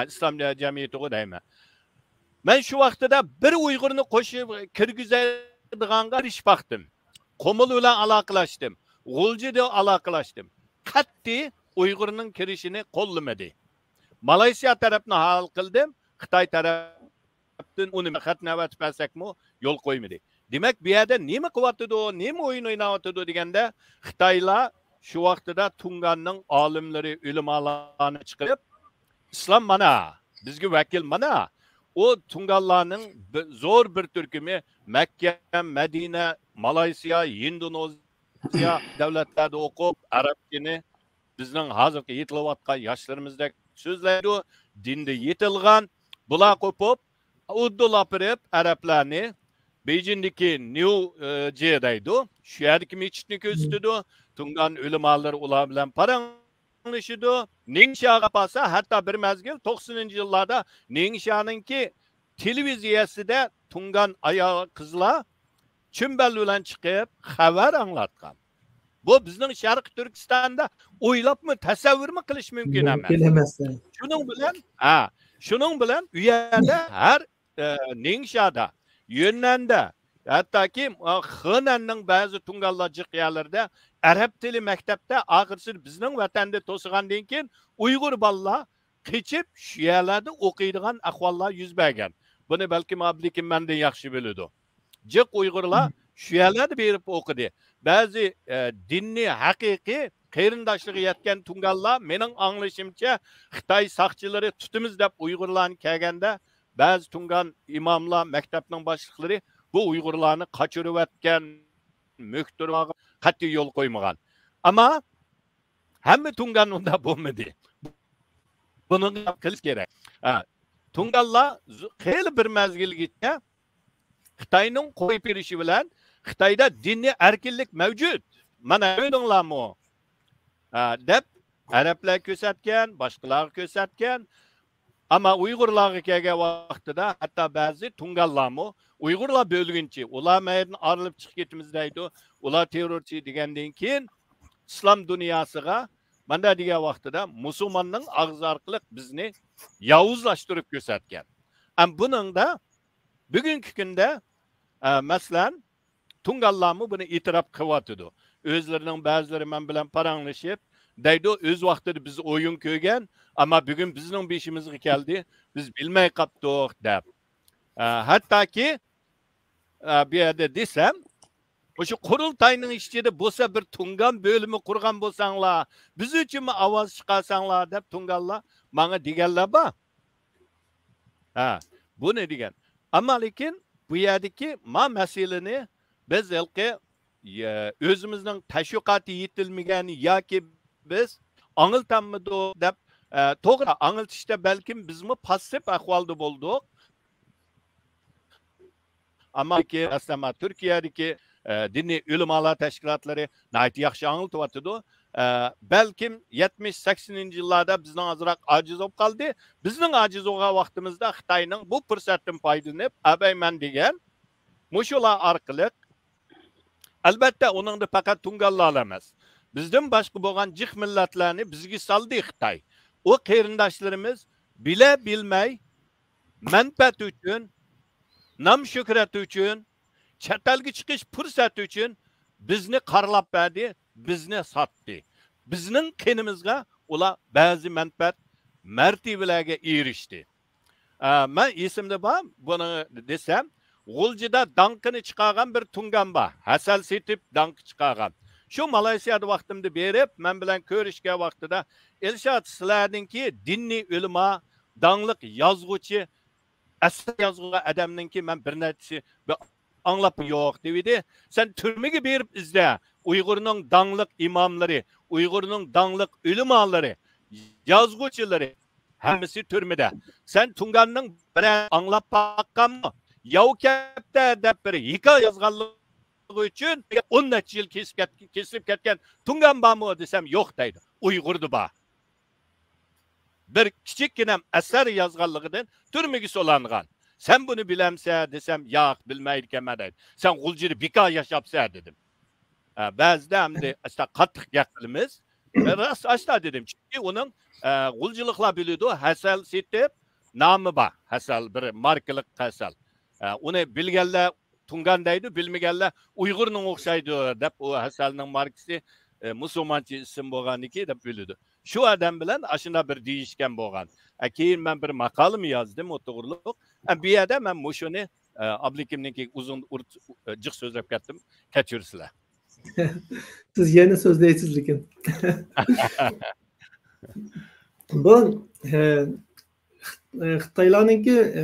islom jamiyati deyman. Men shu vaqtida bir Uyg'urni qo'shib kirgizadiganga ish baxtim. Qomul bilan aloqalashdim. G'uljida aloqalashdim. Qatti Uyg'urning kirishini qo'llamadi. Malayziya tarafini hal qildim. Xitoy tarafdan uni xatnavat pasakmi yo'l qo'ymadi. Demak, bu yerda nima qilyapti-do, nima o'yin o'ynayapti-do deganda, Xitoylar shu vaqtida Tunganning olimlari, ulamolarni chiqarib, islom mana, bizga vakil mana. O Tungallarning zo'r bir turkumi Makka, Madina, Malayziya, Indoneziya davlatlarida o'qib, arab tilini bizning hozirgi yetilayotgan yoshlarimizdek so'zlaydi, dinda yetilgan, bular qo'pib, uddulab berib arablarni Beijingdagi New Jedaydi, shu yerdagi masjidni ko'rsatdi, Tungan ulamolar ular bilan paranglashidi. Ningxaga borsa, hatto bir mazgil 90-yillarda Ningxaninki televiziyasida Tungan ayol qizlar chimbal bilan chiqib xabar anglatgan. Bu bizning Sharq Turkistonda o'ylabmi, tasavvurmi qilish mumkin emas. Shuning bilan u yerda har Ningxada, Yunnanda, hattoki Xinanning ba'zi Tungallar jiqyalarida arab tili maktabda oxirsi bizning vatanda to'sigandan keyin Uyg'ur bolalar qechib shu yerlarda o'qiydigan ahvollar yuz bergan. Buni balki mablikim mendan yaxshi biladi. Jiq Uyg'urlar shu yerlarda berib o'qidi. Ba'zi dinni haqiqiy qarindoshligiga yetgan Tungallar mening anglashimcha Xitoy saqchilari tutimiz deb Uyg'urlarni kelganda ba'zi Tungan imomlar, maktabning boshliqlari bu Uyg'urlarni qochirib atgan, möktirib qat'iy yo'l qo'ymagan. Ammo hamma Tungan unda bo'lmadi. Buni qilish kerak. Tungallar xeyli bir mazgilgacha Xitoyning qo'yib berishi bilan Xitoyda dinni erkinlik mavjud. Mana o'ylanglarmi? Deb arablar ko'rsatgan, boshqalar ko'rsatgan. Ammo Uyg'urlarga kelgan vaqtida hatto ba'zi Tungallarmi Uyg'urlar bo'lguncha ular maydan arilib chiqib ketimiz deydi. Ular terrorchi degandan keyin islom dunyosiga mana degan vaqtida musulmonning og'zi orqali bizni yovuzlashtirib ko'rsatgan. Buningda bugungi kunda masalan Tungallarmi buni e'tirof qilyapti. O'zlarining ba'zilari men bilan paranglashib deydi, o'z vaqtida biz o'yin ko'rgan, ammo bugun bizning beshimizga keldi, biz bilmay qoldik deb. Hattoki bu yerda desam, o'sha qurultayning ichida bo'lsa bir Tungan bo'limi qurgan bo'lsanglar, biz uchun ovoz chiqarsanglar deb Tungallar menga deganlar bor. Bu ne degan? Ammo lekin bu yerdagi masalani biz o'zimizning tashviqoti yetilmagan yoki biz angiltanmidi deb to'g'ri angiltishda balkim bizmi passiv ahvolda bo'ldik. Ammo aslama Turkiyadagi diniy ulamolar tashkilotlari nayt yaxshi angiltyapti. Balkim 70-80-yillarda bizning azroq ojiz bo'lib qoldi. Bizning ojiz bo'lgan vaqtimizda Xitoyning bu fursatdan foydalanib, abayman degan mushular orqali albatta uningda faqat Tungallar emas. Bizdan boshqa bo'lgan jiq millatlarni bizga soldi Xitoy. O qarindoshlarimiz bila bilmay manfaat uchun, nam shuhrat uchun, chatalga chiqish fursati uchun bizni qarlab berdi, bizni sotdi. Bizning qinimizga ular ba'zi manfaat martabalarga erishdi. Men esimda bor, buni desam, G'uljida dankını çıkargan bir tungan var. Hasal setip dankı çıkargan. Şu Malaysiyada vaqtimda berip, men bilan ko'rishgan vaqtida Elshad sizlardinki dinni ulama, danglik yozg'uchi, asar yozg'uga adamninki men bir nechasi anglab yo'q dedi. Sen türmege berip izle. Uygurning danglik imamları, Uygurning danglik ulamaları, yozg'uchilari hammasi türmede. Sen tunganning bir anglab baqqanmi? Yavkepte deb bir hikoya yozganligi uchun 10 necha yil kesilib ketgan tungan bormi desam yo'q deydi. Uyg'urdi bor. Bir kichikkina asar yozganligidan turmagi solangan. Sen bunu bilemse desem yo'q bilmaydi ekan deydi. Sen G'uljida bika yashapsa dedim. Ba'zida hamda asta qattiq gapimiz. Rost asta dedim. Chunki uning G'uljiliklar biladi, Hasal setib nomi bor. Hasal bir markalik Hasal. Onu bilgenler tungan deydi, bilmegenler Uygur'un okşaydı dep o Hasal'ın markası Müslümançı isim boğaniki dep bildi. Şu adam bilen aşına bir değişken boğan. Keyin ben bir makalımı yazdım o doğruluk. Bir yerde ben muşunu ablikimdeki uzun cık sözlep kettim. Keçirsizler. Siz yeni sözleysizlikin. Bu Xitaylarninki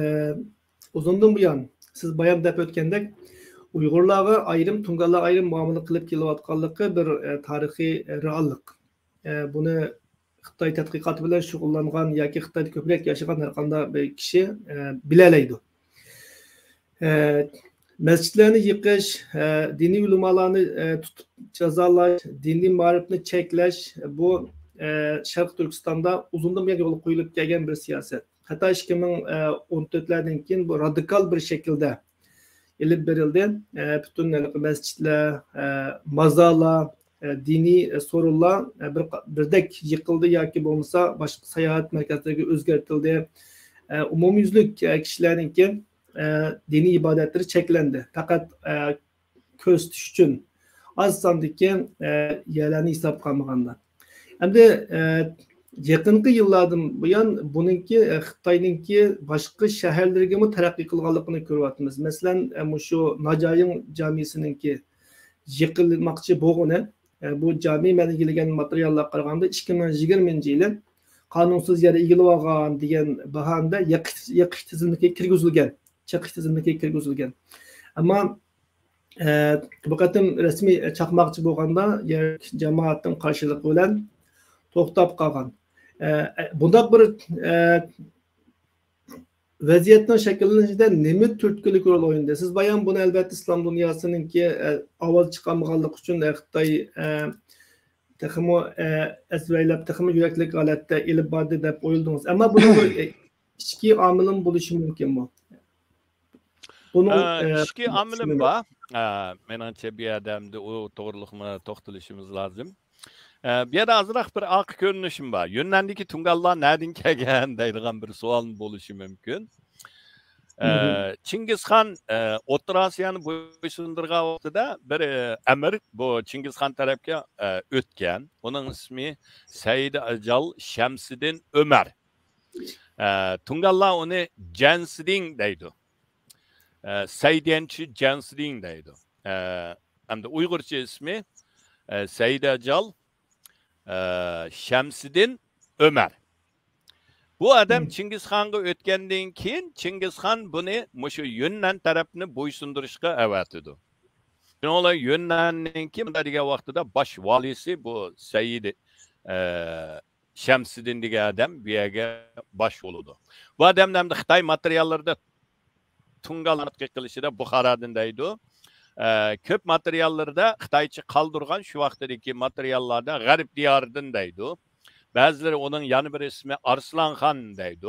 uzundan buyan siz bayan dep ötkendek Uygurlarga ayrım, Tungalarga ayrım muamele kılıp kelayotganligi bir tarixiy reallik. Bunu Xitoy tadqiqoti bilan shug'ullangan yoki Xitoyda ko'proq yashagan har qanday bir kishi bilalaydi. Masjidlarni yiqish, diniy ulamolarni tutib jazolash, diniy ma'rifni cheklash bu Sharq Turkistonda uzundan buyon yo'l qo'yilib kelgan bir siyosat. Hatta 2014'lerden keyin bu radikal bir şekilde ilip verildi. Bütün mescitler, mazarlar, dini sorunlar birdek yıkıldı ya ki olmasa başka seyahat merkezleri özgertildi. Umumyüzlük kişilerinki dini ibadetleri çeklendi. Fakat köz tuş için az sandıki yerlerini hesap kalmaganda. Hem de yakınki yıllardan bu yan bununki Xitoyninki başka şehirlerge mi terakki kılganlıkını görüyoruz. Mesela şu Nacayin Camisininki yıkılmakçı boğunu bu cami meni gelgen materyallar qaraganda 2020 yılı kanunsuz yere ilgili olgan degan bahanda yaqish tizimiga kirgizilgan, chaqish tizimiga kirgizilgan. Ama bu qatim resmi chaqmoqchi bo'lganda jamoatning qarshiligi bilan to'xtab qolgan. Bundaq bir vaziyatning shakllanishida nima turtkilik rol o'ynaydi? Siz bayon buni albatta islom dunyosiningki avval chiqmaganlik uchun Xitoy texmo asvaylab texmo yuraklik holatda ilib bordi deb o'yladingiz. Ammo buni ichki omilim bo'lishi mumkinmi? Bunun ichki omilim bor. Menimcha bu yerda o to'g'riliqni to'xtalishimiz lozim. Bir yerde azırak bir ak görünüşüm var. Yunan'daki Tungallar nereden kelgen deydiğen bir sual buluşu mümkün. Çingiz Han O'rta Osiyo'ni bo'ysundurgan vaqtida bir amir bu Çingiz Han tarafga o'tgan. Uning ismi Said Ajal Shamsiddin Ömer. Tungallar uni Jansidin deydi. Saydenchi Jansidin deydi. Hamda Uyg'urcha ismi Said Ajal Shamsiddin Ömer. Bu adam Çingiz Han'ga ötkendiğin keyin Çingiz Han bunu muşu Yunan tarafını boysunduruşga avatidi. Şunlar Yunan'ninki degan vaqtida baş valisi bu Said Shamsiddin degan adam bu yerga baş bo'ldi. Bu adamdan Xitoy materiallarida Tungalarni tadqiq qilishida Buxaradan deydi. Köp materyallarda Xitoycha qaldırgan şu vaqtdagi materyallarda G'arb diyoridan deydi. Bazıları onun yanı bir ismi Arslan Xan deydi.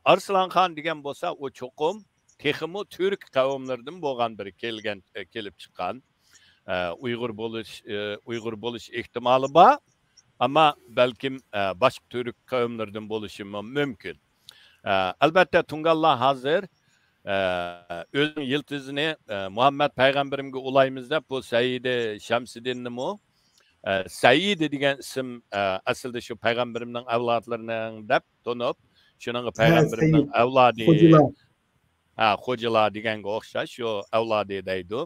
Arslan Xan degan bo'lsa o cho'qim texmi Türk qavmlaridan bo'lgan bir kelib chiqqan Uyg'ur bo'lish ehtimoli bor, ama balkim boshqa Türk qavmlaridan bo'lishi mumkin. Albatta Tungallar hozir özün yıldızını Muhammed Peygamberimge ulayımızda bu Said Shamsiddin'ni mu? Said degan isim aslında şu Peygamberimden evlatlarının dep tonup, şunun Peygamberimden evladı. xo'jalar deganga o'xshash shu avlodi deydi.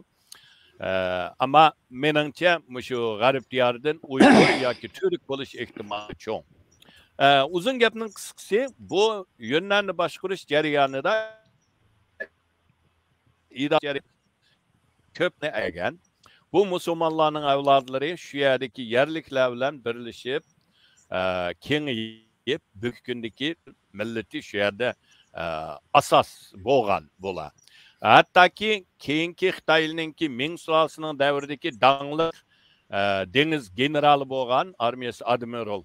Ama menimcha shu g'arb diyoridan Uyg'ur yoki Türk bo'lish ehtimoli cho'ng. Uzun gapning qisqasi bu yönlarni boshqarish jarayonida ko'pni egan. Bu musulmonlarning avlodlari shu yerdagi yerliklar bilan birlashib, kengayib, bugungi kundagi millati shu yerda asos bo'lgan bo'lar. Hattoki keyingi Xitoyninki Ming sulolasining davridagi dangliq dengiz generali bo'lgan armiyasi admiral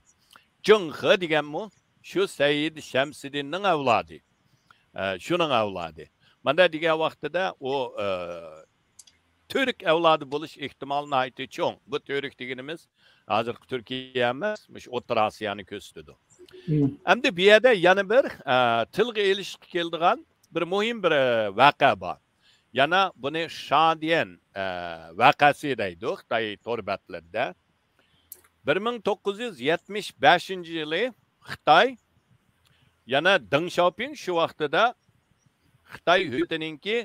Jung He deganmi shu Said Shamsiddinning avlodi. Shuning avlodi. Mana degan vaqtida u Türk avlodi bo'lish ehtimoli nihoyatda cho'ng. Bu Türk deganimiz hozirgi Turkiya emas, shu O'rta Osiyoni ko'rsatadi. Endi bu yerda yana bir tilga ilishib keldigan bir muhim bir voqea bor. Yana buni Shadian voqeasi deydi Xitoy torbatlarida. 1975-yili Xitoy yana Deng Xiaoping shu vaqtida Xitoy hukumatiningki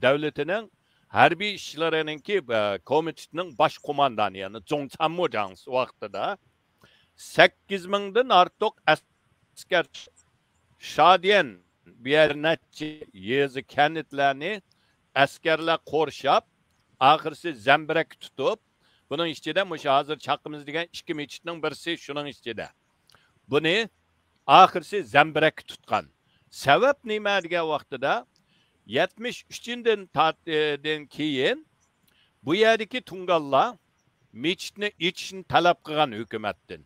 davlatining harbiy ishlariningki komitetining bosh qo'mondoni, ya'ni Zhong Chanmujang vaqtida 8000 dan ortiq askar Shadian bir yezi kentlarni askarlar qorshab, oxirisi zambirak tutib, bunun ichida hozir chaqimiz degan 2 mechitning birisi shuning ichida. Buni oxirisi zambirak tutgan. Sabab nima degan vaqtida 73-dan keyin bu yerdagi tungallar mechitni ichishni talab qilgan hukumatdan.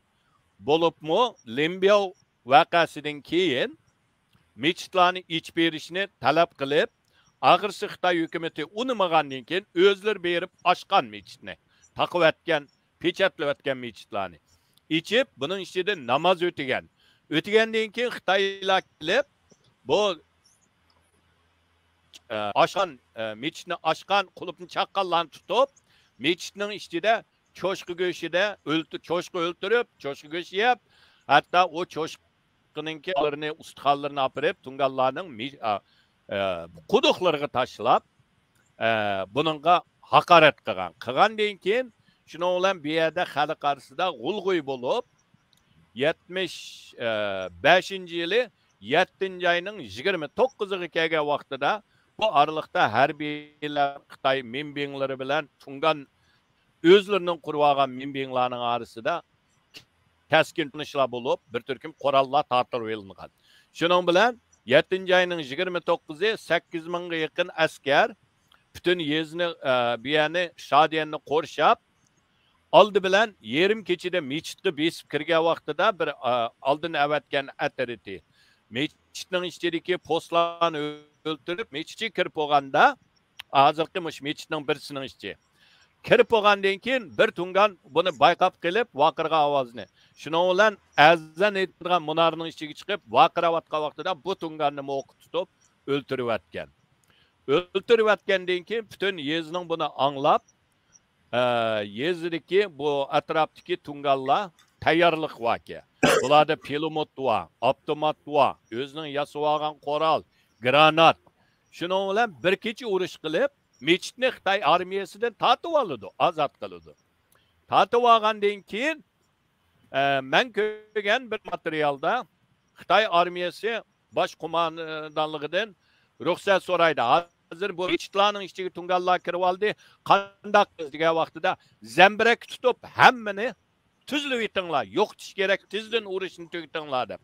Bo'libmi Limbiao voqeasidan keyin mechitlarni ichib berishni talab qilib, oxirisi Xitoy hukumati unimagandan keyin o'zlari berib ochgan mechitni, taqib atgan, pechatlab atgan mechitlarni ichib, buning ichida namoz o'tigan. O'tgandan keyin Xitoylar kelib, bu oshgan mechitni ochgan, qulupni chaqqanlarni tutib, mechitning ichida cho'shqi go'shida cho'shqi o'ltirib, cho'shqi go'sh yeb, hatto o cho'shqininkilarini ustixonlarini apirib, tungallarning quduqlariga tashlab, buningga haqorat qilgan. Qilgandan keyin shuning bilan bu yerda xalq orasida g'ulg'uy bo'lib, 75-yili 7-oyning 29-iga kelgan vaqtida bu aralıqda harbiylar Xitoy minbinglari bilan tungan o'zlarining qurib olgan minbinglarning orasida keskin tunishlar bo'lib, bir turkum qurollar tortilib olingan. Shuning bilan 7-oyning 29-i 8000 ga yaqin askar butun yezni bu yerni Shadianni qorshab, oldi bilan yerim kechida mechitga besib kirgan vaqtida bir oldin avatgan atariti mechitning ichidagi postlarni o'ltirib, mechitga kirib bo'lganda, hozirgi mechitning birisining ichiga kirib bo'lgandan keyin bir tungan buni bayqab qilib, vaqirgan ovozni. Shuning bilan azan aytilgan munarning ichiga chiqib, vaqirayotgan vaqtida bu tunganni o'qib tutib o'ltirib atgan. O'ltirib atgandan keyin butun yezning buni anglab, yezdagi bu atrofdagi tunganlar tayyorlik voqea. Bularda pilomat va avtomat va o'zining yasab olgan qurol, granat. Shuning bilan bir kecha urush qilib, mechitni Xitoy armiyasidan tortib oldi, ozod qildi. Tortib olgandan keyin men ko'rgan bir materialda Xitoy armiyasi bosh qo'mondonligidan ruxsat so'raydi. Hozir bu mechitlarning ichiga tungallar kirib oldi, qandoq degan vaqtida zambirak tutib hammani tuzlib etinglar, yo'qitish kerak, tezdan urushni tugatinglar deb.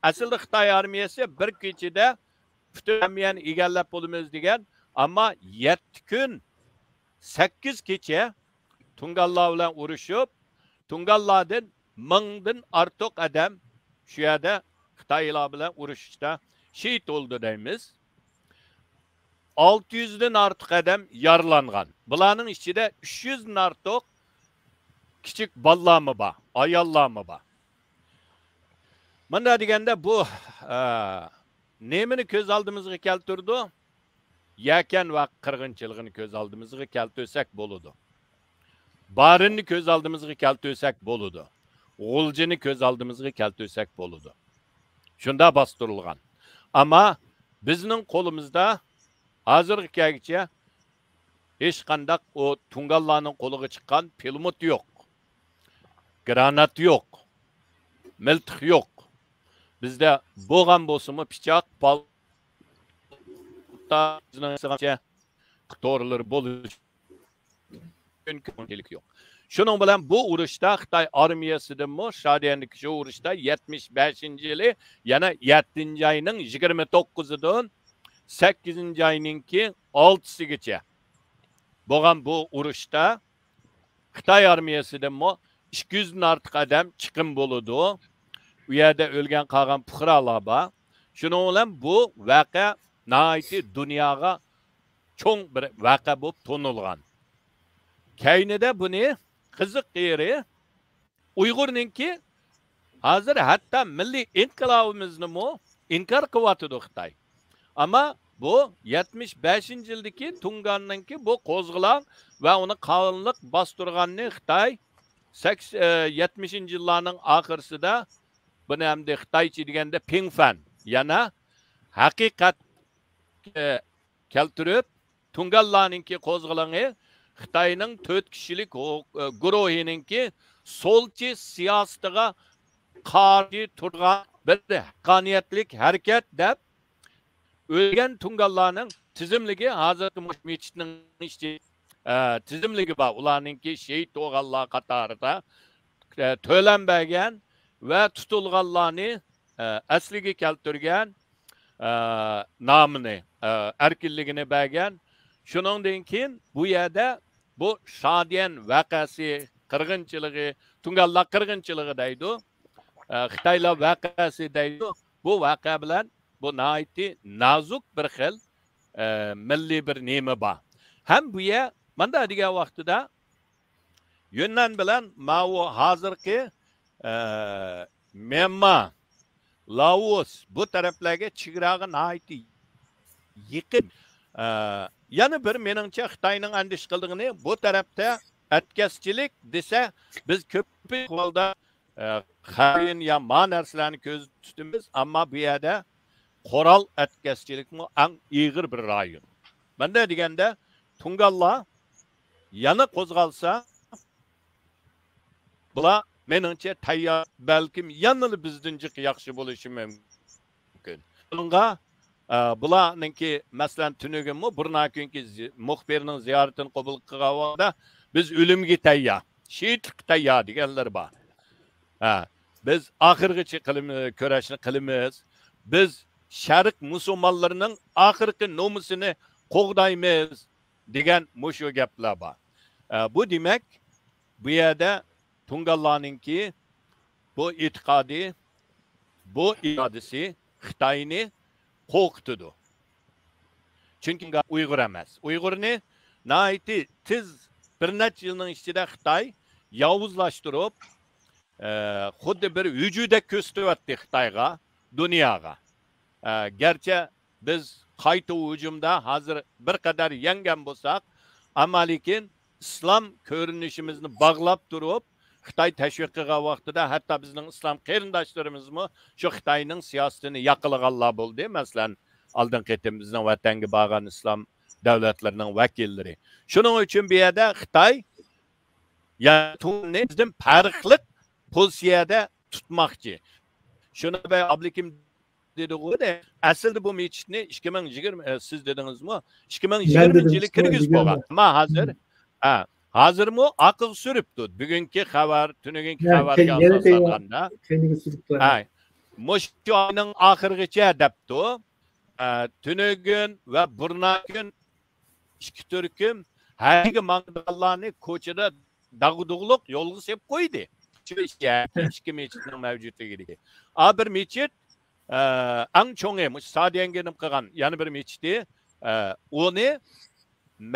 Aslida Xitoy armiyasi bir kechada butun armiyani egallab bo'lamiz degan, ammo 7 kun 8 kecha tungallar bilan urushib, tungallardan 1000 dan ortiq odam shu yerda Xitoylar bilan urushishda shahid bo'ldi deymiz. 600 dan ortiq odam yaralangan. Bularning ichida 300 dan ortiq kichik bolalarmi bor, ayollarmi bor. Mana deganda bu nemini ko'z oldimizga keltirdi? Yakan va qirg'inchiligini ko'z oldimizga keltirsak bo'ladi. Barinni ko'z oldimizga keltirsak bo'ladi. G'uljini ko'z oldimizga keltirsak bo'ladi. Shunda bostirilgan. Ammo bizning qo'limizda hozirgacha hech qanday o Tungallarning qo'liga chiqqan pulemyot yo'q. Granat yo'q. Miltiq yo'q. Bizda bo'lgan bo'lsa-mu pichoq, palta, to'g'rilar bo'lishi mumkin yo'q. Shuning bilan bu urushda Xitoy armiyasidanmi Shadiyandagi shu urushda 75-yili yana 7-oyning 29-idan 8-oyninki 6-sigacha bo'lgan bu urushda Xitoy armiyasidanmi 200 dan ortiq odam chiqim bo'ladi. U yerda o'lgan qolgan fuqarolar bor. Shuning bilan bu voqea nihoyatda dunyoga cho'ng bir voqea bo'lib to'nilgan. Keynida buni qiziq yeri Uyg'urninki hozir hatto milliy inqilobimizni inkor qilyotdi Xitoy. Ammo bu 75-yildagi Tunganninki bu qo'zg'alon va uni qonunliq bostirganni Xitoy 70-yillarning oxirisida buni hamda Xitoycha deganda Pingfan yana haqiqat keltirib Tungallarninki qo'zg'aloni Xitoyning 4 kishilik guruhininki solchi siyosatiga qarshi turgan bir haqqoniyatlik harakat deb o'lgan Tungallarning tizimligi hozirgi mechitning tizimligi bor. Ularninki shehid bo'lganlar qatorida to'lanmagan va tutilganlarni asliga keltirgan nomini, erkinligini bergan. Shuningdan keyin bu yerda bu Shadian voqeasi, qirg'inchiligi, Tungallar qirg'inchiligi deydi. Xitoylar voqeasi deydi. Bu voqea bilan bu nihoyatda nozuk bir xil milliy bir nima bor. Ham bu yer mana degan vaqtida Yunnan bilan Mao hozirgi Myanmar, Laos bu taraflarga chegaraga nihoyatda yaqin. Yana bir meningcha Xitoyning andish qildigini bu tarafda atkazchilik desa biz ko'p holda xayin ya ma narsalarni ko'z tutamiz, ammo bu yerda qoral atkazchilikmi eng ig'ir bir rayon. Bunda deganda Tungallar yana qo'zg'alsa bular meningcha tayyor, balkim yana bizdan yaxshi bo'lishi mumkin. Bunga bularninki masalan tunugimmi burna kunki muxbirning ziyoratini qabul qilganda biz o'limga tayyor, shehidlik tayyor deganlar bor. Biz oxirgacha kurashni qilamiz. Biz Sharq musulmonlarining oxirgi nomusini qo'g'daymiz degan mushu gaplar bor. Bu demak bu yerda Tungallarninki bu e'tiqodi, bu irodasi Xitoyni qo'rqitdi. Chunki Uyg'ur emas. Uyg'urni nihoyatda tiz bir necha yilning ichida Xitoy yovuzlashtirib, xuddi bir vujuda ko'rsatyapti Xitoyga, dunyoga. Garchi biz qayta hujumda hozir bir qadar yangan bo'lsak, ammo lekin islom ko'rinishimizni bog'lab turib, Xitoy tashviq qilgan vaqtida hatto bizning islom qarindoshlarimizmi shu Xitoyning siyosatini yaqilganlar bo'ldi. Masalan, oldin qatim bizning vatanga borgan islom davlatlarining vakillari. Shuning uchun bu yerda Xitoy yatunni bizdan farqli pozitsiyada tutmoqchi. Shuni bay Ablikim dedi-ku, aslida bu mechitni 2020 siz dedingizmi? 2020-yili kirgiz bo'lgan. Ammo hozirmi aql suribdi. Bugungi xabar, tunugungi xabarga asoslanganda. Mush oyning oxirigacha debdi. Tunugun va burnagun 2 turkum haliga mangdallarni ko'chada dag'dug'liq yo'lga sepib qo'ydi. Shu ikki mechitning mavjudligi. Bir mechit eng cho'ngi Sadiyanga qilgan yana bir mechiti uni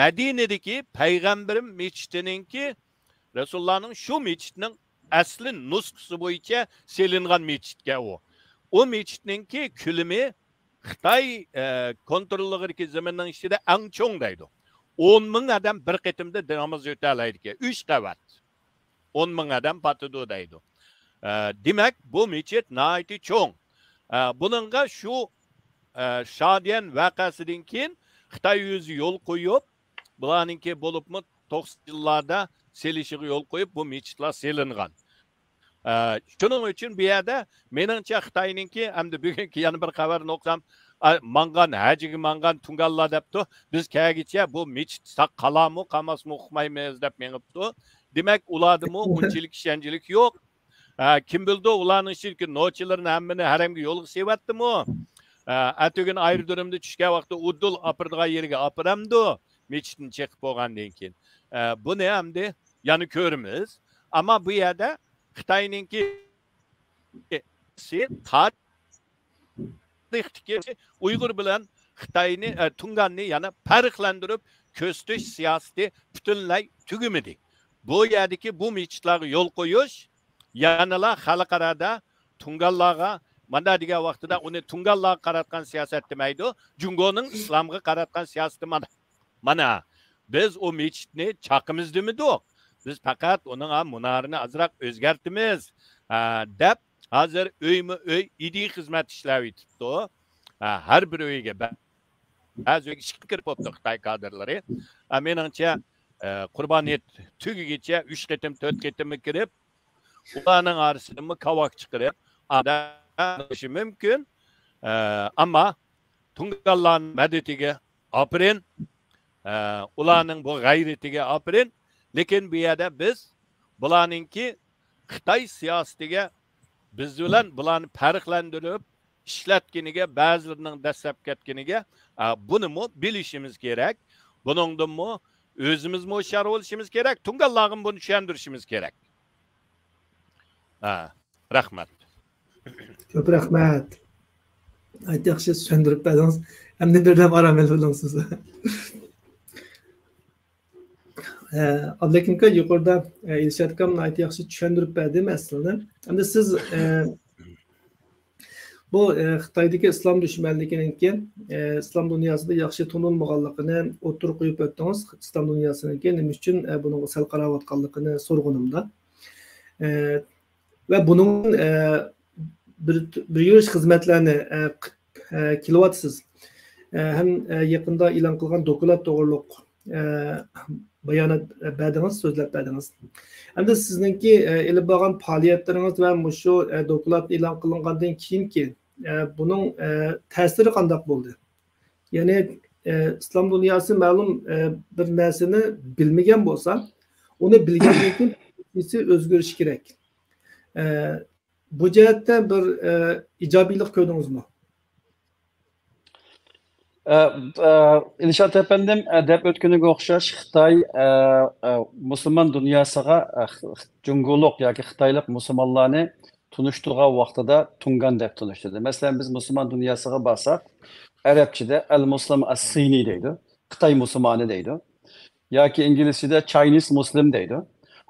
Madinadagi payg'ambarim mechitininki Rasulullohning shu mechitning asli nusxasi bo'yicha selingan mechitga u. O mechitninki kulimi Xitoy kontrolligidagi zaminning ichida eng cho'ng deydi. 10 ming odam bir qatimda namoz o'talaydi ekan. 3 qavat. 10 ming odam patidi deydi. Demak, bu mechit nihoyatda cho'ng. Buningga shu Şadiyan vakasından keyin Xitoy o'zi yo'l qo'yib, bularninki bo'libmi 90-yillarda selishiga yo'l qo'yib, bu mechitlar selingan. Shuning uchun bu yerda meningcha Xitoyninki hamda bugungi yana bir xabarni o'qsam, mangan hajiga mangan tungallar debdi. Biz kelgicha bu mechit qalamu, qamasmi uqmaymiz deb menibdi. Demak, ulardimi unchalik ishonchlik yo'q. Kim bildi ularning shirki nochilarni hammani haramga yo'lga sevatdimi? Atugün ayrı dönemde tushgan vaqtda udul apirdigan yerga apiramdi mechitni chiqib bo'lgandan keyin. Buni hamda yana ko'ramiz. Ammo bu yerda Xitoyninki Uyg'ur bilan Xitoyni Tunganni yana farqlantirib ko'stish siyosati butunlay tugimidi. Bu yerdagi bu mechitlarga yo'l qo'yish yanalar xalqarada Tunganlarga mana degan vaqtida uni Tunganlarga qaratgan siyosat demaydi, Jungoning islomga qaratgan siyosati mana. Biz o mechitni chaqimiz demidik. Biz faqat uning munarini azroq o'zgartimiz deb hozir uyma-uy idiy xizmat ishlab yetibdi. Har bir uyga ba'zi uyga ishga kirib bo'libdi Xitoy kadrlari. Meningcha Qurboniyat tugigacha 3 qatim 4 qatim kirib, ularning orasidan kavak chiqarib adamlashi mumkin. Ammo Tunganlarning madadiga apirin, ularning bu g'ayratiga apirin. Lekin bu yerda biz bularninki Xitoy siyosatiga biz bilan bularni farqlantirib ishlatganiga, ba'zilarining dastlab ketganiga buni bilishimiz kerak. Buningdan o'zimiz hushyor bo'lishimiz kerak. Tunganlarga buni tushuntirishimiz kerak. Rahmat. Ko'p rahmat. Yaxshi tushuntirib berdingiz. Hamda birdan aramel bo'ldingiz. Abdulakim aka yuqorida Ilshad akam yaxshi tushuntirib berdi aslida. Hamda siz bu Xitoydagi islom dushmanligidan keyin islom dunyosida yaxshi tanilmaganligini o'tirib qo'yib o'tdingiz. Islom dunyosininki nima uchun buni sal qarayotganligini so'rg'inimda. Va buning bir yurish xizmatlarini qilyapsiz. Ham yaqinda e'lon qilgan dokulat to'g'riliq bayonot berdingiz, so'zlab berdingiz. Hamda sizningki ilib bo'lgan faoliyatlaringiz va shu dokulat e'lon qilingandan keyinki buning ta'siri qanday bo'ldi? Ya'ni islom dunyosi ma'lum bir narsani bilmagan bo'lsa, uni bilgandan keyin o'zgarishi kerak. Bu jihatda bir ijobiylik ko'rdingizmi? İlşad efendim deb o'tganiga o'xshash Xitoy musulmon dunyosiga Junguluq yoki Xitoylik musulmonlarni tunishtirgan vaqtida Tungan deb tunishtirdi. Masalan, biz musulmon dunyosiga borsak, Arabchada al-Muslim as-Sini deydi, Xitoy musulmoni deydi. Yoki inglizchada Chinese Muslim deydi.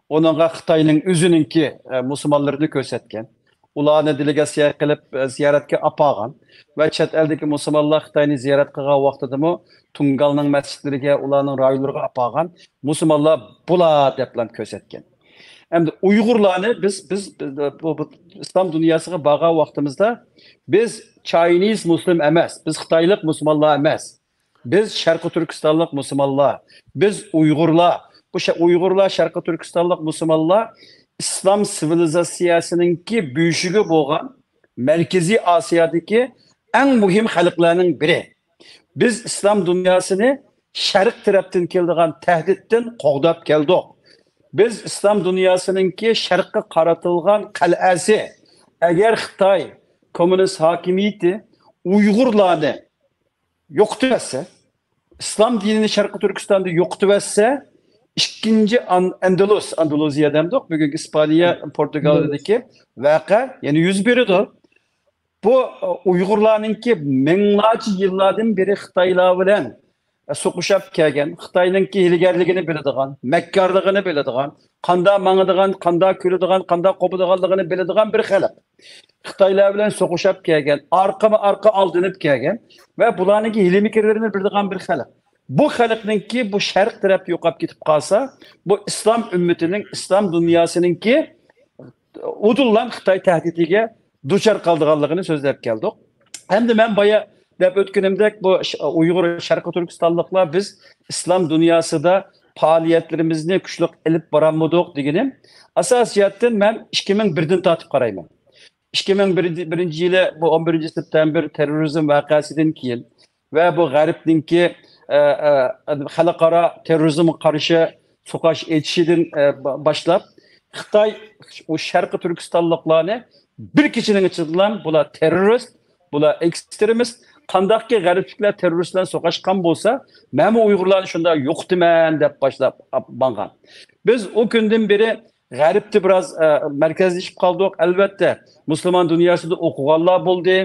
Onunla Xitoyning o'zininki musulmonlarni ko'rsatgan, ularni delegatsiya qilib ziyoratga apag'an va chet eldagi musulmonlar Xitoyni ziyorat qilgan vaqtida Tungalning masjidlariga, ularning rayonlariga apag'an musulmonlar bular deb ko'rsatgan. Endi Uyg'urlarni biz bu islom dunyosiga borgan vaqtimizda biz Chinese Muslim emas, biz Xitoylik musulmonlar emas. Biz Sharqi Turkistonlik musulmonlar, biz Uyg'urlar. Bu Uyg'urlar, Sharqi Turkistonlik musulmonlar İslam sivilizatsiyasininki büyüşüge bo'lgan Merkezi Asiyadagi eng muhim xalqlarning biri. Biz islom dunyosini sharq tarafdan keladigan tahdiddan qo'g'dab keldik. Biz islom dunyosininki sharqqa qaratilgan qal'asi, agar Xitoy kommunist hokimiyati Uyg'urlarni yo'qotib etsa, islom dinini Sharqi Turkistonda yo'qotib etsa, İkinci Andaluziya demdik. Bugün İspanya, Portugalya'daki vaka yani 101'dir. Bu Uygurlarınki minlarca yıllardan beri Xitaylar bilen soquşab kelgan, Xitayninki hilgarligini biladigan, makkarligini biladigan, qanda mangadigan, qanda kuladigan, qanda qo'padiganligini biladigan bir xalq. Xitaylar bilen soquşab kelgan, arqa aldinib kelgan va bularninki hilmikirlerini biladigan bir xalq. Bu xalqninki bu sharq taraf yo'qolib ketib qolsa, bu islom ummatining, islom dunyosininki udullan Xitoy tahdidiga duchor qoldiganligini so'zlab keldik. Hamda men boya deb o'tganimdek bu Uyg'ur Sharqi Turkistonliklar biz islom dunyosida faoliyatlarimizni kuchli ilib boramidik deganim asosiyatdan men 2001dan tortib qarayman. 2001 yili bu 11 september terrorizm voqeasidan keyin va bu g'arbninki xalqaro terrorizmga qarshi so'qash etishidan boshlab Xitoy o Sharqi Turkistonliklarni bir kishining ichidan bular terrorist, bular ekstremist, qandaqki g'arbliklar terroristlarni so'qashgan bo'lsa, men Uyg'urlarni shunda yo'qdiman deb boshlab bangan. Biz o kundan beri g'arbda biroz markazlashib qoldik. Albatta, musulmon dunyosida o'qiganlar bo'ldi,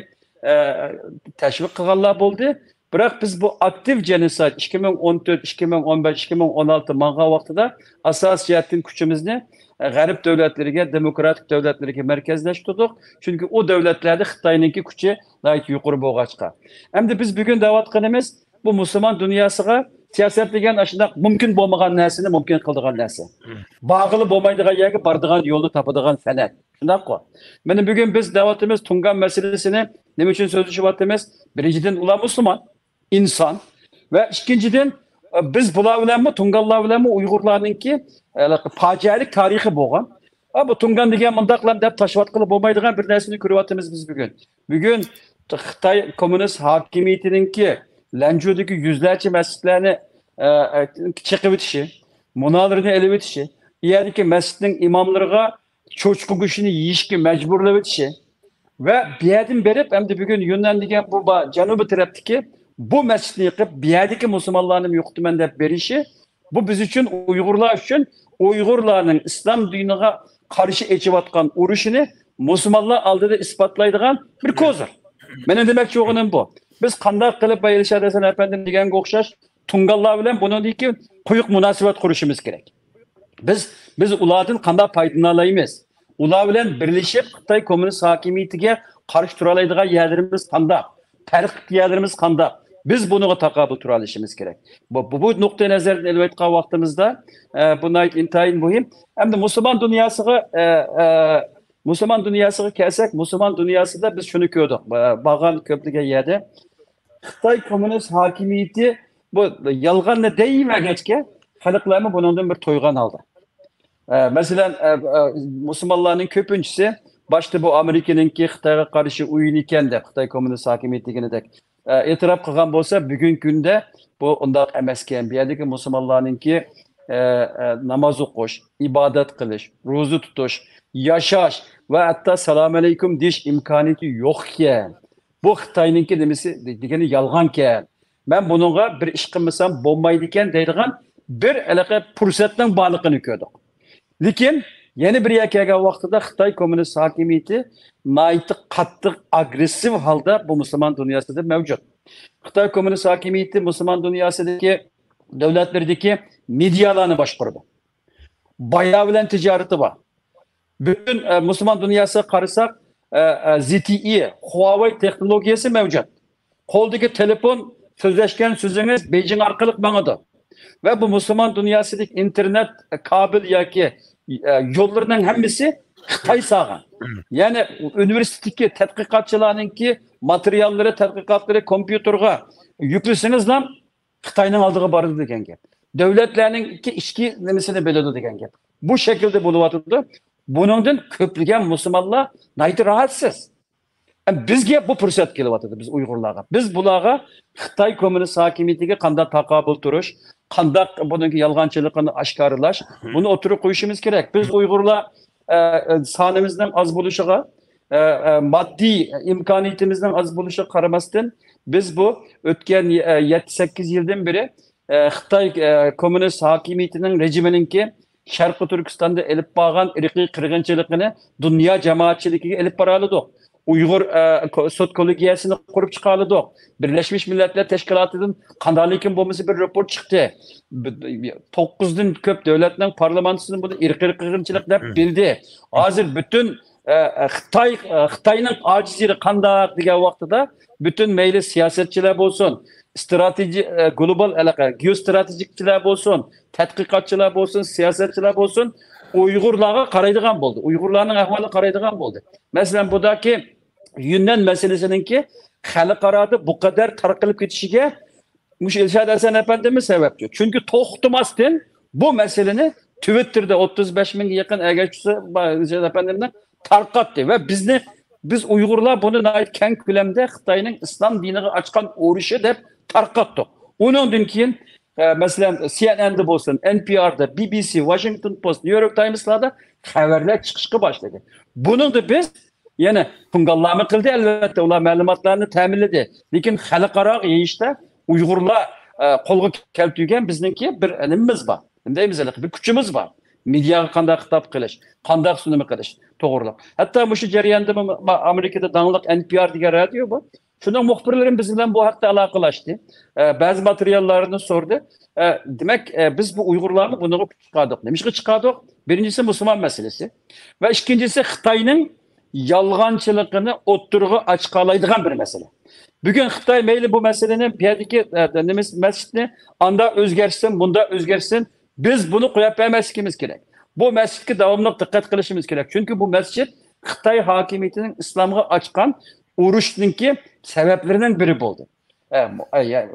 tashviq qilganlar bo'ldi. Biroq biz bu aktiv genosid 2014, 2015, 2016 manga vaqtida asosiyatdan kuchimizni g'arb davlatlariga, demokratik davlatlarga markazlashtirdik. Chunki o davlatlarda Xitoyningki kuchi yuqori bo'lg'achqa. Endi biz bugun da'vatqanimiz bu musulmon dunyosiga siyosat degan shunday mumkin bo'lmagan narsani mumkin qiladigan narsa. Bağlı bo'lmaydigan yerga boradigan yo'lni topadigan san'at. Shundaqmi? Mana bugun biz da'vatimiz Tungan masalasini nima uchun so'zlashyapmiz? Birinchidan ular musulmon, inson va ikkinchidan biz bular bilanmi Tunganlar bilanmi Uyg'urlarningki fojialik tarixi bo'lgan. Bu Tungan degan mundaqlar deb tashvat qilib bo'lmaydigan bir narsani ko'ryapmiz biz bugun. Bugun Xitoy kommunist hokimiyatiningki Lanjudagi yüzlerce mescitlerini çekip ötüşü, munalarını ele ötüşü, yerdeki mescidin imamlarına çocuğu güçünü yiyişki mecburla ötüşü ve bir yerden berip hem de bugün yönlendiğim bu Canubi taraftaki bu mescidini yıkıp bir yerdeki Müslümanların yoktu ben de berişi bu biz için Uygurlar için Uygurların İslam dinine karşı geçivatkan uğraşını Müslümanlar aldığı ispatlaydıgan bir kozur. Benim demek çoğunun bu. Biz qanday qilib Bayilshad Hasan efendim deganga o'xshash Tungallar bilan buniki quyuq munosabat qurishimiz kerak. Biz ulardan qanday foydalana ular bilan birlashib Xitoy kommunist hokimiyatiga qarshi tura oladigan yerlarimiz qanday, farqli yerlarimiz qanday. Biz buniga taqobil tura olishimiz kerak. Bu nuqtai nazardan ilib aytgan vaqtimizda bu intayin muhim. Hamda Musulmon dunyosiga kelsak, musulmon dunyosida biz shuni ko'rdik. Bag'an ko'pligan yerda Xitoy kommunist hokimiyati bu yolg'onni deyimagachga xalqlarni bundan bir to'ygan oldi. Masalan, musulmonlarning ko'pinchisi boshda bu Amerikaningki Xitoyga qarshi o'yin ekan deb Xitoy kommunist hokimiyatigidek e'tirof qilgan bo'lsa, bugungi kunda bu undaq emas ekan. Bu yerdagi musulmonlarningki namoz o'qish, ibodat qilish, ro'za tutish, yashash va hatto assalomu alaykum deyish imkoniyati yo'q ekan. Bu Xitoyninki demesi degani yolg'onkan. Men buningga bir ish qilmasam bo'lmaydi ekan deydigan bir aloqa fursatning borligini ko'rdik. Lekin yana bir kelgan vaqtida Xitoy kommunist hokimiyati nihoyatda qattiq agressiv holda bu musulmon dunyosida mavjud. Xitoy kommunist hokimiyati musulmon dunyosidagi davlatlardagi medialarni boshqardi. Bayağı bilan ticareti var. Bütün musulmon dunyosiga qarasak ZTE, Huawei texnologiyasi mevcut. Qo'ldagi telefon so'zlashgan so'zingiz Beijing orqali mangadi. Ve bu musulmon dunyosidagi internet kabel yoki yo'llarining hammasi Xitoy sog'an. Ya'ni universitetdagi tadqiqotchilarningki materiallari, tadqiqotlari kompyuterga yuklasangiz ham Xitoyning oldiga boradi degan gap. Davlatlarning ikki ichki nimasini biladi degan gap. Bu şekilde bo'layotdi. Buningdan ko'plagan musulmonlar nayt rahatsız. Bizga bu fursat kelyapti biz Uyg'urlarga. Biz bularga Xitoy kommunist hokimiyatiga qanday taqobil turish, qanday buningki yolg'onchiligini oshkorlash, buni o'tirib qo'yishimiz kerak. Biz Uyg'urlar sonimizning oz bo'lishiga, moddiy imkoniyatimizning oz bo'lishiga qaramasdan biz bu o'tgan 7-8 yildan beri Xitoy kommunist hokimiyatining rejiminingki Sharqi Turkistonda elib borgan irqiy qirg'inchilikni dunyo jamoatchiligiga elib boralidik. Uyg'ur sud kollegiyasini qurib chiqardik. Birlashmiş Milletler Teşkilatı'nın qandaylikin bo'lmasa bir rapor chiqdi. 9 dan ko'p davlatning parlamentisining buni irqiy qirg'inchilik deb bildi. Hozir bütün Xitoyning ojizligi qanday degan vaqtida bütün mayli siyosatchilar bo'lsin, strateji global aloqa, geostratejikchilar bo'lsin, tadqiqotchilar bo'lsin, siyosatchilar bo'lsin, Uyg'urlarga qaraydigan bo'ldi. Uyg'urlarning ahvoliga qaraydigan bo'ldi. Masalan, budaki Yunnan masalasiningki xalqarada bu kadar tarqalib ketishiga Muş Elşad Hasan Efendimiz sebep diyor. Çünkü toxtumasdan bu meseleni Twitter'da 35 bin yakın egeçisi Elşad Efendimiz'den tarqatdı ve biz Uygurlar bunu nait keng külemde Xitayning İslam dinini açkan uğruşu dep tarqattık. Ondan keyin mesela CNN'de bolsun, NPR'da, BBC, Washington Post, New York Times'larda haberler çıkışkı başladı. Bunun da biz yani Tungallarını kıldı elbette, ular malumatlarını teminledi. Lekin xalqaro yeyişte Uygurlar kolga keltügen bizninki bir elimiz var. Deymiz bir küçümüz var. Medyaga qanday xitob qilish, qanday sunum qilish, to'g'rilab. Hatto shu jarayonda Amerikada dangliq NPR degan radio bor. Shundan muxbirlarim biz bilan bu haqda aloqalashdi. Ba'zi materiallarini so'rdi. Demak, biz bu Uyg'urlarni buni chiqardik. Nimaga chiqardik? Birinchisi musulmon masalasi va ikkinchisi Xitoyning yolg'onchiligini o'ttirg'i ochqalaydigan bir masala. Bugün Xitoy meyli bu meselenin piyadaki mescidini anda özgersin, bunda özgersin. Biz bunu koyup vermemiz gerek. Bu mescidki devamlı dikkat kılışımız gerek. Çünkü bu mescid Xitoy hakimiyetinin İslam'a açkan uğruşunki sebeplerinden biri oldu.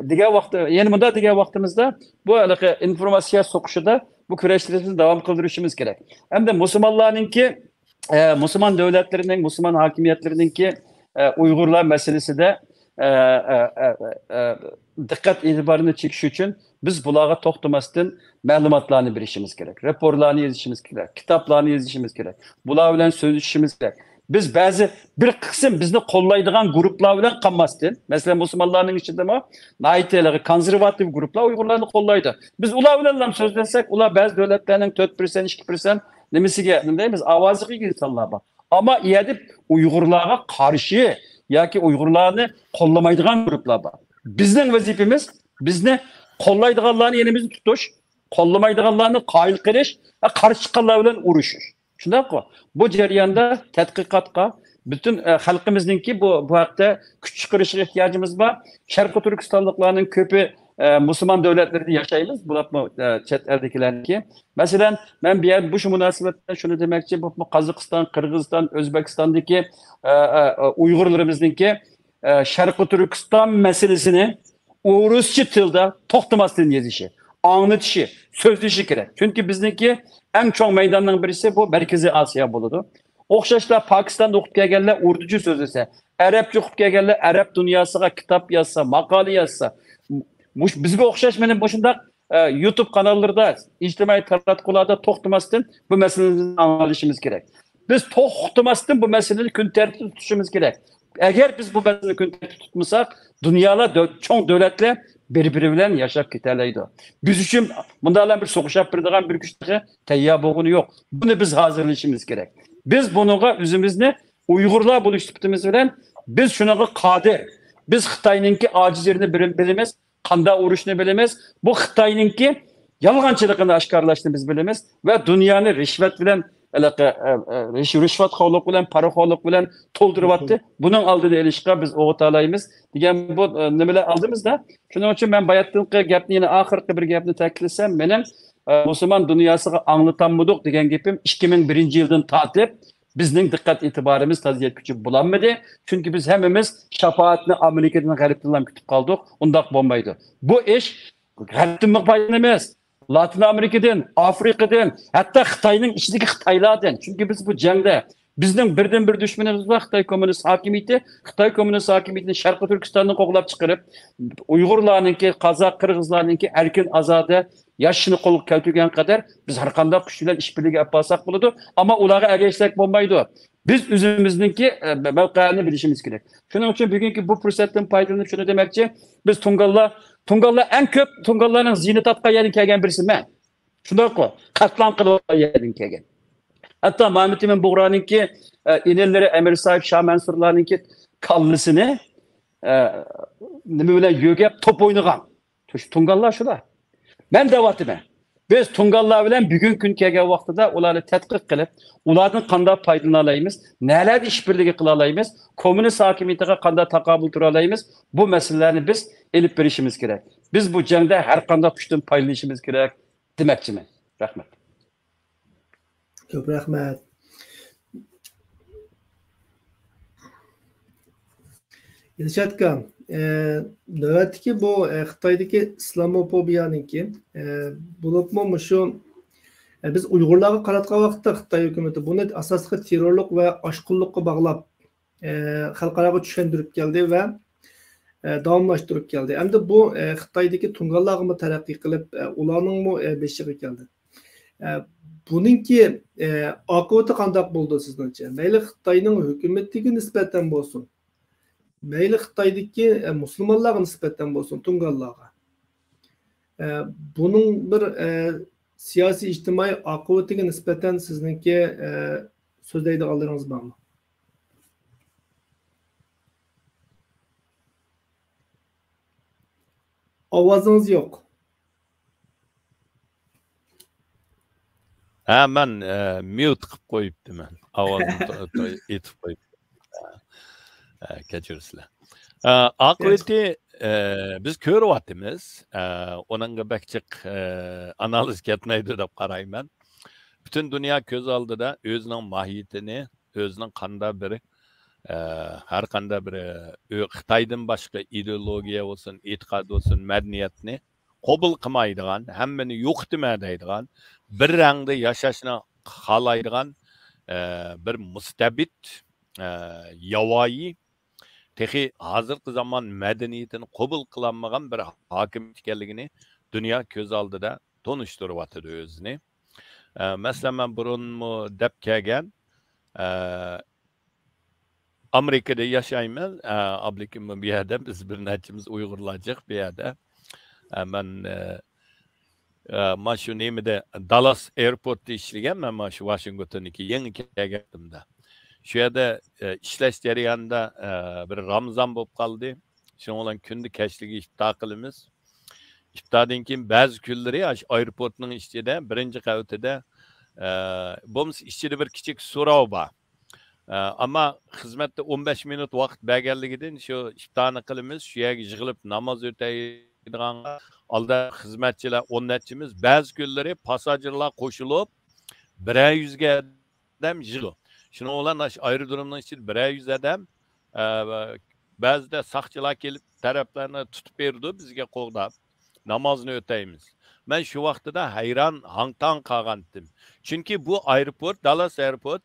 Diğer vakti, yani bunda diğer vaktimizde bu informasyon sokuşuda bu küreşlerimizi devam kıldırışımız gerek. Hem de Müslümanlarınki, Müslüman devletlerinin, Müslüman hakimiyetlerininki Uygurlar meselesi de dikkat itibarını çekiş için biz bulağa toxtamasdan məlumatlarını bilişimiz gerek, raporlarını yazışımız gerek, kitaplarını yazışımız gerek, bulağa bilen sözleşişimiz gerek. Biz bazı bir kısım bizni kollaydıgan gruplar bilen kalmasın. Mesela Müslümanların içinde mi? Naiteleri, konservatif gruplar Uygurlarını kollaydı. Biz ular bilen sözlensek, ular bazı devletlerinin 4%, 2% nemesiga, deymiz, avazı insanlar var. Ama iyadip Uygurlara karşı ya ki Uygurlarını kollamaydıgan gruplar var. Bizden vazifemiz bizni kollaydıganlarını yenimizi tutuş, kollamaydıganlarını qayıl qilish ve karşı çıkanlar bilen uruşuş. Şundan ki bu jarayonda tadqiqotga bütün xalqimizningki bu haqda kuch chiqarishga ehtiyojimiz var. Sharqi Turkistonliklarning ko'pi Müslüman devletlerinde yaşayımız. Bular chet eldekilerki. Mesela ben bir yer bu şu münasebetten şunu demekçi bu Kazakistan, Kırgızistan, Özbekistan'daki Uygurlarımızdaki Sharqi Turkiston meselesini Urusça tilda toxtamasdan yazışı, anlatışı, sözleşi gerek. Çünkü bizdeki en çok meydanların birisi bu Merkezi Asya buludu. Okşaşlar Pakistan'da okup gelirler Urducu sözlese, Arapça okup gelirler Arap dünyasına kitap yazsa, makale yazsa. Bizge okşaş benim boşunda YouTube kanallarda, ictimai taratqularda toxtamasdan bu meseleni anlaşımız gerek. Biz toxtamasdan bu meseleyi gün tertib tutuşumuz gerek. Eğer biz bu meseleyi gün tertib tutmasak, dünyada çok devletler birbiri bilen yaşap keterleydi. Biz için bunlarla bir soğuşap birdiğen bir güçlüğe teyyar boğunu yok. Bunu biz hazırlayışımız gerek. Biz bununla üzümüzde Uygurlar buluştuğumuz bilen biz şuna kadir. Biz Xitay'ınki aciz yerini bilmez, kanda uğruşunu bilmez. Bu Xitay'ınki yalğançılığını aşkarlaştığını biz bilmez ve dünyanı rişvet bilen rişvet xavlıq bilen, para xavlıq bilen toldurvattı. Bunun aldığı ilişkiye biz oğutalayımız. Diyen bu nemeler aldığımız da. Şunun için ben bayattığım gapni yine ahırkı bir gapni teklesem benim Müslüman dünyasını anlatanmadık diyen gapim 2001 yıldan tatip bizning dikkat itibarımız taziyet küçük bulanmadı. Çünkü biz hemimiz şafaatini Amerika'dan gariptinden kütüp kaldık. Ondak bombaydı. Bu iş gariptinden paylanamaz. Latin Amerika'dan, Afrika'dan, hatta Xitay'ın içindeki Xitaylardan. Çünkü biz bu cengde bizden birden bir düşmanımız var Xitay Komünist Hakimiyeti. Xitay Komünist Hakimiyeti'nin Şarkı Türkistan'ını koğulap çıkarıp Uygurlarınki, Kazak, Kırgızlarınki erkin azade yaşını koluk keltügen kadar biz her kanda kuşuyla işbirliği yaparsak buludu. Ama ulara ergeçsek bombaydı. Biz üzümümüzdeki mevkayını bilişimiz gerek. Şunun için bugünkü bu fırsattan faydalanıp şunu demekçi biz Tungallar en köp Tungalların ziyneti atqa yerin kelgen birisi ben. Şundan ko, katlan kılıp yerin kelgen. Hatta Mahmut Emin Buğra'nınki inelleri Emir Sahip Şah Mansurlarınki kallısını böyle yögep top oynagan. Tungallar şular. Ben devatime. Biz Tungallar bilen bugün gün kelgen vaxtıda ularni tadqiq qilib, ulardan qanday foydalanalaymiz, neler işbirliği qilalaymiz, komünist hakimiyetiga qanday taqabul turalaymiz, bu meselelerni biz elip berishimiz gerek. Biz bu jangda har qanday kuchdan foydalanishimiz gerek demoqchiman. Rahmat. Ko'p rahmat. Dilshatga, navbatdagi bu Xitoydagi islamofobiyaniki, bo'libmi shu biz Uyg'urlarga qaratgan vaqtda Xitoy hukumati buni asosga terrorlik va oshqunlikqa bog'lab xalqaro tushuntirib keldi va davomlashtirib keldi. Endi bu Xitoydagi tunganlarga taraqqiy qilib, ularning beshiga keldi. Buningki oqibati qanday bo'ldi sizningcha? Mayli Xitoyning hukumatiga nisbatan bo'lsin, mayli Xitoydagi musulmonlarga nisbatan bo'lsin, tunganlarga. Buning bir siyosiy ijtimoiy oqibatiga nisbatan sizningki so'zlaydiganlaringiz bormi? Ovozingiz yo'q. Ha, men mute qilib qo'yibdiman. Ovozimni etib qo'yibdim. Kechirsizlar. Oqibati biz ko'ryapmiz. Onunga bakchiq analiz ketmaydi deb qarayman. Bütün dünya ko'z oldida o'zining mohiyatini, o'zining qanday bir har qanday bir Xitoydan boshqa ideologiya bo'lsin, e'tiqod bo'lsin, madaniyatni qabul qilmaydigan, hammani yo'qitmaydigan, bir rangda yashashni xohlaydigan bir mustabid, yovvoyi, texi hozirgi zamon madaniyatini qabul qilinmagan bir hokim ekanligini dunyo ko'z oldida tonishtiryapti o'zini. Masalan, men burunmi deb kelgan Amerikada yashayman. Ablekim bu yerda biz bir nechimiz Uyg'urlarchiq bu yerda. Men mana shu nemida Dallas Airportda ishlaganman, mana shu Washingtonniki yangi kelganimda. Shu yerda ishlash jarayonida bir Ramazon bo'lib qoldi. Shuning bilan kunda kechlik iftor qilamiz. İftardan keyin ba'zi kunlari aeroportning ichida birinchi qavatida bo'lmasa ichida bir kichik so'rov bor. Ama xizmatda 15 minut vaqt berganligidan shu iftorni qilamiz, shu yerga yig'ilib namoz o'taydigan alda xizmatchilar 10 nechimiz, ba'zi kunlari passajirlar qo'shilib 100 ga odam yig'ilib. Shuning bilan aerodromning ichida 100 odam, ba'zida saqchilar kelib taraflarni tutib berdi bizga qo'g'dab. Namozni o'taymiz. Men shu vaqtida hayron, hang-tang qolgandim. Chunki bu aeroport, Dallas Airport,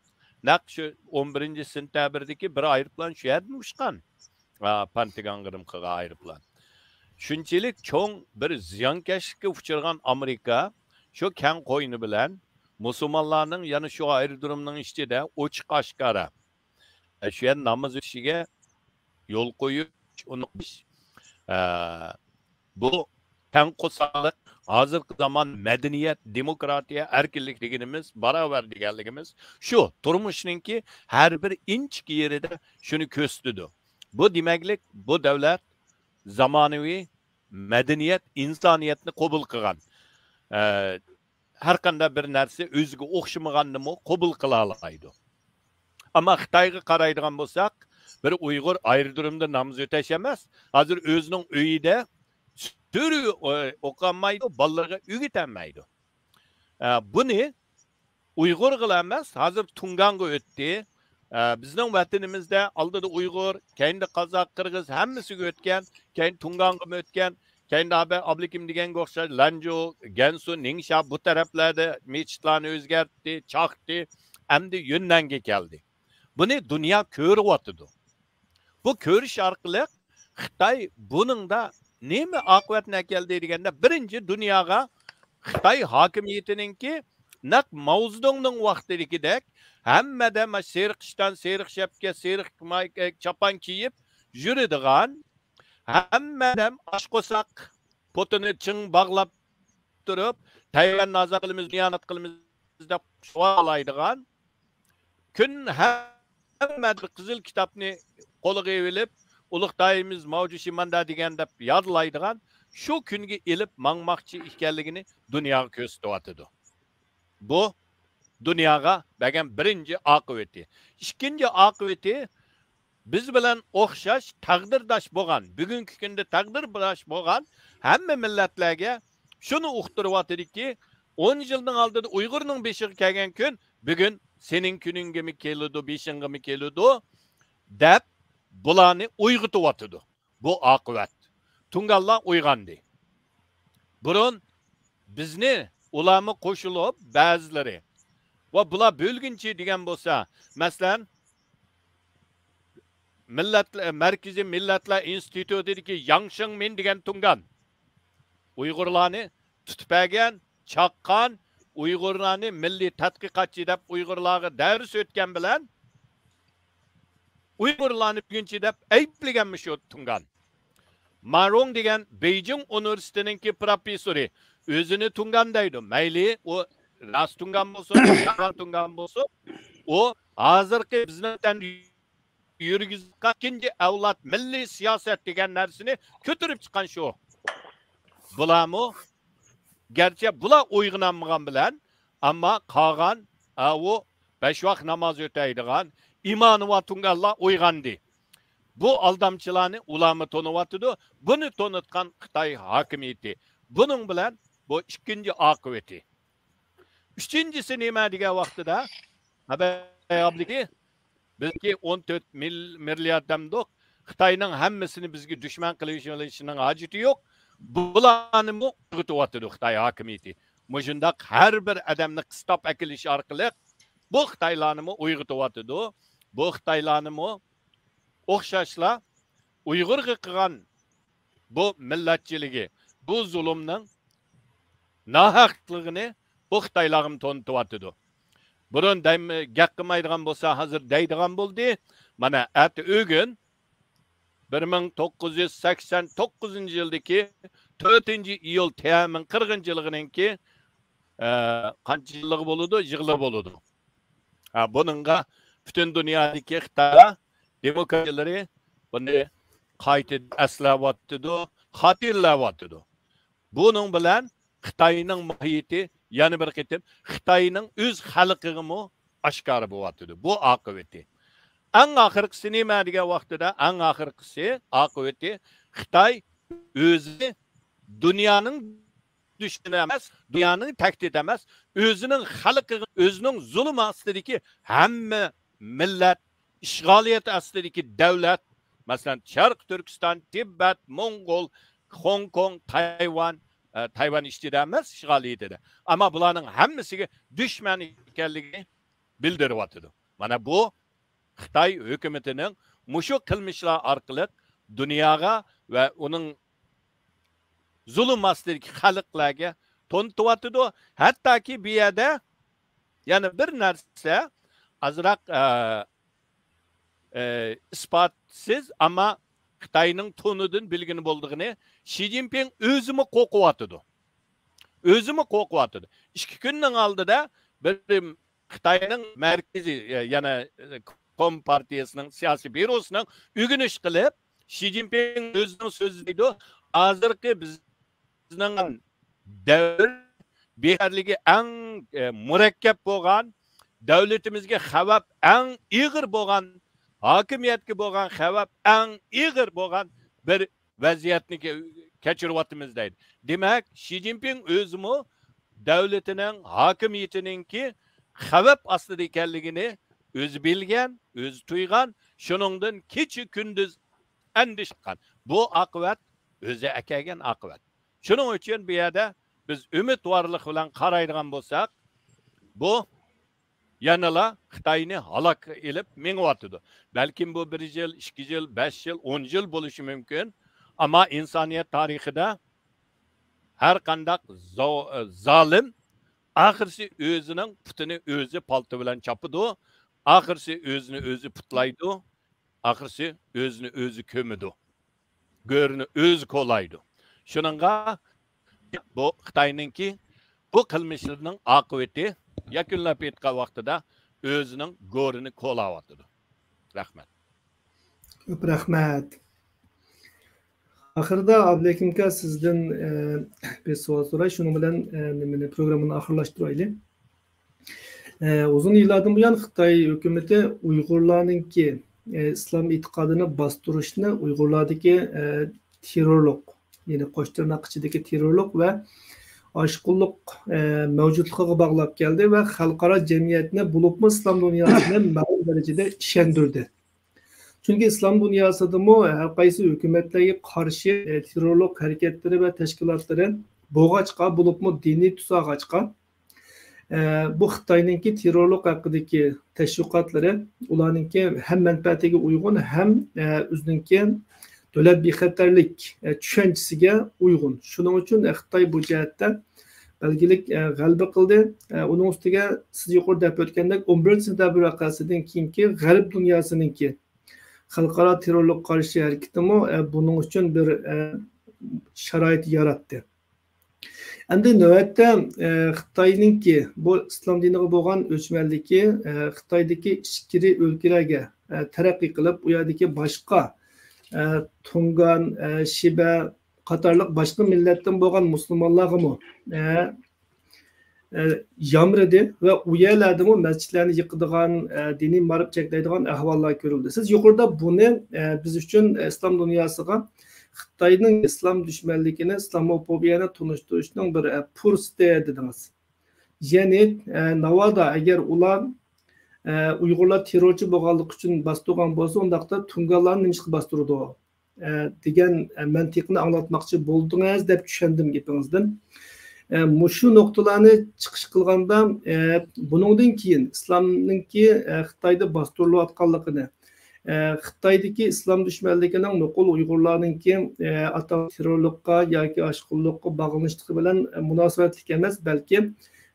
naq shu 11-sentabrdagi bir aeroplan shu yerdan uchgan. Pentagon qilgan aeroplan. Shunchalik cho'ng bir ziyonkashlikka uchirgan Amerika shu kang qo'yni bilan musulmonlarning yana shu aerodromning ichida ochiq oshkora shu yer namoz o'tishiga yo'l qo'yib, bu tanqusalik, hozirgi zaman madaniyat, demokratiya, erkinlik deganimiz, barobar deganligimiz shu turmushninki har bir inchki yerida shuni ko'rsatdi. Bu demaklik bu davlat zamonaviy madaniyat, insoniyatni qabul qilgan. Har qanday bir narsa o'ziga o'xshamaganini qabul qila oladi. Ammo Xitoyga qaraydigan bo'lsak, bir Uyg'ur aerodromda namoz o'tash emas, hozir o'zining uyida Türü okumaydı, ballarga ügetenmeydi. Bunu Uygur kılamaz, hazır Tungan'ga öttü. Bizden vatanimizde aldı da Uygur, kendi Kazak, Kırgız, hemmisi ötken, kendi Tungan'ga ötken, kendi ablikim diyen goxşar, Lanjo, Gensu, Ningxia bu taraflarda meçitlerini özgertti, çaktı, hem de yönden geldi. Bunu dünya körüvatıdı. Bu körüş arkalık, Xitay bunun da nemi akıbetine geldi degende birinci dünyaya Xitay hakimiyetininki nak Mao-Zedong'un vaxtidagidek hammada serqishdan serq shapka, serq chapan kiyib yuradigan, hammadam oshqo'saq potini ching bog'lab turib, Tayvan nazar qilamiz, xiyonat qilamiz deb so'ralaydigan, kun hammada qizil kitobni qo'liga olib Ulug'dayimiz mavjud manda degan deb yodlaydigan shu kunga elib mangmoqchi ekanligini dunyoga ko'rsatyapti. Bu dunyoga bergan birinchi oqibati. Ikkinchi oqibati biz bilan o'xshash taqdirdosh bo'lgan, bugungi kunda taqdirdosh bo'lgan hamma millatlarga shuni uqtiryaptiki, 10 yilning oldida Uyg'urning beshiga kelgan kun bugun sening kuningga mi keladi, beshingga mi keladi deb bularni uyg'otyapti. Bu oqibat. Tungallar uyg'ondi. Burun bizni ularni qo'shilib ba'zilari va bular bölgünçi degan bo'lsa, masalan, Markaziy Millatlar Institutidagi Yang Shengmin degan tungan Uyg'urlarni tutib olgan, chaqqan, Uyg'urlarni milliy tadqiqotchi deb Uyg'urlarga dars o'tgan bilan Uyg'urlarni bugunchi deb ayblaganmi shu tungan. Marong degan Beijing universitetininki professori o'zini tungan deydi. Mayli o rast tungan bo'lsa, yalan tungan bo'lsa, o hozirgi bizdan yurgizgan ikinci avlod milliy siyosat degan narsani ko'tarib chiqqan shu. Bularmi? Gerçi bular uyg'onmagan bilan, ammo qolgan o 5 vaqt namoz o'taydigan imoni va tungallar uyg'ondi. Bu aldamchilarni ularni to'niyotdi. Buni to'nitgan Xitoy hokimiyati. Buning bilan bu ikkinchi oqibati. Uchinchisi nima degan vaqtida habibliki bizga 14 milliard damdoq Xitoyning hammasini bizga dushman qilishning hojati yo'q. Bularni uyg'otyapti Xitoy hokimiyati. Mujundaq har bir odamni qistab akilish orqali bu Xitoylarni uyg'otyapti. Bu Xitoylarni o'xshashla Uyg'urga qilgan bu millatchiligi, bu zulmning nahaqligini bu Xitoylarga to'ntiryapti. Burun gap qilmaydigan bo'lsa, hozir deydigan bo'ldi. Mana ati o'gin 1989 yildagi 4-iyul Tiananmen qirg'inchiligininki qancha yillik bo'ladi, yig'li bo'ladi. Buningga butun dunyodagi Xitoy demokratiyalari buni qayta eslayapti, xotirlayapti. Buning bilan Xitoyning mohiyati yana bir qitim Xitoyning o'z xalqiga oshkor bo'lyapti. Bu oqibati. Eng oxirgisi nima degan vaqtida, eng oxirgisi oqibati Xitoy o'zi dunyoning dushmani emas, dunyoning tahdid emas, o'zining xalqiga, o'zining zulm ostidagi hamma millat ishg'oliyat ostidagi davlat, masalan, Sharq Turkiston, Tibet, Mongol, Hong Kong, Tayvan ichtida emas, ishg'oliyatida. Ammo bularning hammasiga dushman ekanligini bildiryapti. Mana bu Xitoy hukumatining mushu qilmishlar orqali dunyoga va uning zulm ostidagi xalqlarga to'ntiryapti. Hattoki bu yerda yana bir narsa azroq isbotsiz, ammo Xitoyning to'nidan bilgini bo'ldigini Xi Jinping o'zimi qo'qiyotdi. O'zimi qo'qiyotdi. 2 kunning oldida bir Xitoyning markaziy yana Kompartiyasining siyosiy byurosining o'g'inish qilib, Xi Jinping o'zining so'zida hozirgi bizning davr beharligi eng murakkab bo'lgan, davlatimizga xavf eng ig'ir bo'lgan, hokimiyatga bo'lgan xavf eng ig'ir bo'lgan bir vaziyatni kechiryapmiz deydi. Demak, Xi Jinping o'zimi davlatining hokimiyatiningki xavf ostida ekanligini o'zi bilgan, o'zi tuygan, shuningdan kecha kunduz andishgan. Bu oqibat o'zi akagan oqibat. Shuning uchun bu yerda biz umidvorlik bilan qaraydigan bo'lsak, bu yanala Xitoyni halok elib mengyapti. Balkim bu 1 yil, 2 yil, 5 yil, 10 yil bo'lishi mumkin. Ammo insoniyat tarixida har qanday zolim oxirsi o'zining putini o'zi palto bilan chopidi, oxirsi o'zini o'zi putlaydi, oxirsi o'zini o'zi ko'midi. Go'rini o'zi qo'laydi. Shuningga bu Xitoyningki bu qilmishlarining oqibati yakunlab yetgan vaqtida o'zining go'rini qo'layapti. Rahmat. Ko'p rahmat. Oxirida Abdulekim aka sizdan bir savol so'ray, shuni bilan nimani programmani oxirlashtiraylik. Uzun yillardan buyon Xitoy hukumati Uyg'urlarningki islom e'tiqodini bostirishni Uyg'urlardagi terrorlik, ya'ni qo'sh tirnoq ichidagi terrorlik va oshqullik mavjudligiga bog'lab keldi va xalqaro jamiyatni bo'libmi islom dunyosini ma'lum darajada ishontirdi. Çünkü İslam dünyasında mı her kaysı hükümetlerine karşı terörlük hareketleri ve teşkilatları boğaçka bulup mu dini tuzağaçka bu Xitay'ınki terörlük hakkındaki teşvikatları ulanınki hem menfaatine uygun hem özününki devlet bir xatarlik düşüncesiyle uygun. Şunun için Xitay bu cihetten belgelik galiba kıldı. Onun üstüne siz yukarıda ötkendek 11. sentabr vakasından kiyinki Garip dünyasınınki halkara terörlük karşı hareketi bunun için bir şarait yarattı. Endi növbette Xitay'ınki bu İslam diniga bo'lgan o'chmanligi Xitoydagi ichkiri o'lkalarga taraqqiy qilib, u yerdagi boshqa Tungan, Shiba qatorliq boshqa millatdan bo'lgan musulmonlarga yamridi va u yerlarda masjidlarni yiqadigan, diniy ma'rif cheklaydigan ahvollar ko'rildi. Siz yuqorida buni biz uchun islom dunyosiga Xitoyning islom dushmanligini, islamofobiyani tunishtirishning bir fursati dedingiz. Ya'ni navoda agar ular Uyg'urlar terrorchi bo'lganligi uchun bostirgan bo'lsa, undaqda Tunganlarni nima qilib bostirdi degan mantiqni anglatmoqchi bo'ldingiz deb tushundim gapingizdan. Mushu nuqtalarni chiqish qilganda buningdan keyin islomninki Xitoyda bostirilayotganligini Xitoydagi islom dushmanligining nuqul Uyg'urlarninki atom terrorlikqa yoki oshqullikqa bog'lanishligi bilan munosabatli emas, balki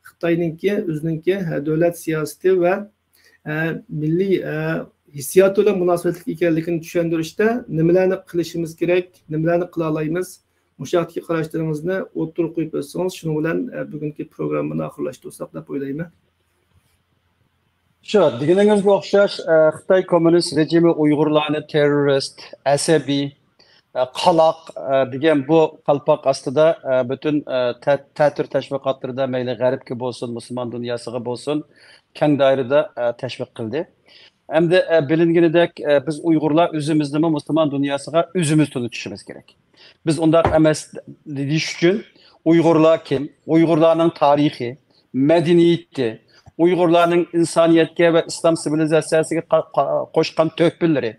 Xitoyninki o'zininki davlat siyosati va milliy hissiyoti bilan munosabatli ekanligini tushuntirishda nimalarni qilishimiz kerak, nimalarni qila olamiz, mushaqdagi qarashlaringizni o'tirib qo'yib o'tsangiz, shuni bilan bugungi programmani oxirlashtirsak deb o'ylayman. Shu, deganingizga o'xshash Xitoy kommunist rejimi Uyg'urlarni terrorist, asabiy, qaloq degan bu qalpoq ostida butun ta'tir tashviqotlarda mayli g'arbga bo'lsin, musulmon dunyosiga bo'lsin, keng doirada tashviq qildi. Endi bilinganidek biz Uyg'urlar o'zimizni musulmon dunyosiga o'zimiz tunutishimiz kerak. Biz undaq emas deyish uchun Uyg'urlar kim? Uyg'urlarning tarixi, madaniyati, Uyg'urlarning insoniyatga va islom sivilizatsiyasiga qo'shgan to'hfalari,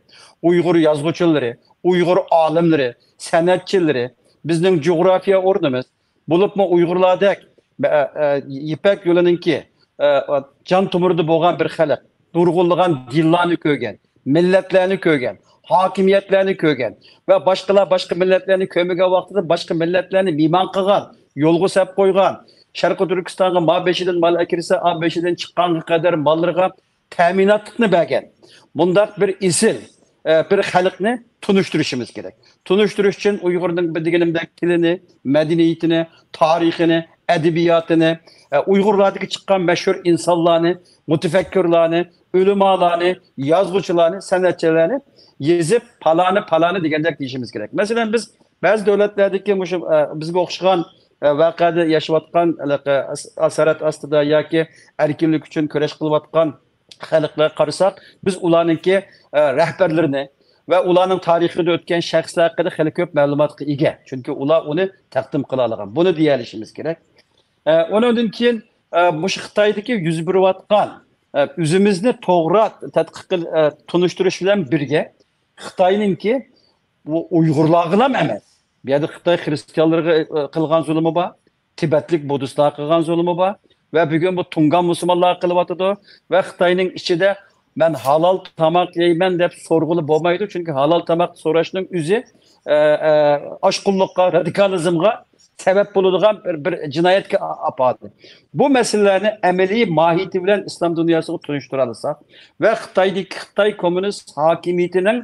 Uyg'ur yozuvchilari, Uyg'ur olimlari, san'atchilari, bizning jo'g'rafiya o'rnimiz, bo'libmi Uyg'urlardek Ipak yo'lininki jon tomirida bo'lgan bir xalq, nurg'unlagan dillarni ko'rgan, millatlarni ko'rgan, hokimiyatlarni ko'rgan va boshqa millatlarni ko'rmagan vaqtida boshqa millatlarni mehmon qilgan, yo'lga sap qo'ygan, Sharqi Turkistonga mal-beshidan mal akirsa, A5dan chiqqanga qadar mallarga ta'minotni bergan. Bundaq bir isil, bir xalqni tunishtirishimiz kerak. Tunishtirish uchun Uyg'urning deganimdek tilini, madaniyatini, tarixini, adabiyotini, Uyg'urlardagi chiqqan mashhur insonlarni, mutafakkirlarni, ulamolarni, yozuvchilarni, san'atchilarni yezib palani degandek deyishimiz kerak. Masalan, biz ba'zi davlatlardagi bizga o'xshagan vaqada yashayotgan asarat ostida yoki erkinlik uchun kurash qilayotgan xalqlar qarasak, biz ularningki rahbarlarini va ularning tarixida o'tgan shaxslar haqida xili ko'p ma'lumotga ega. Chunki ular uni taqdim qila olgan. Buni deyalishimiz kerak. Ondan keyin mush Xitoydagi yuz berayotgan o'zimizni to'g'ri tadqiq tunishtirish bilan birga Xitoyningki bu Uyg'urlarga ham emas. Bu yerda Xitoy xristianlarga qilgan zulmi bor, Tibetlik budistlar qilgan zulmi bor va bugun bu Tungan musulmonlar qilyotdi va Xitoyning ichida men halol tamoq yeyman deb so'rg'ili bo'lmaydi, chunki halol tamoq so'rashning o'zi oshqullikqa, radikalizmga sebep bo'ladigan bir jinoyatga apadi. Bu masalalarni amaliy mohiyati bilan islom dunyosiga tunishtira olsak va Xitoy kommunist hokimiyatining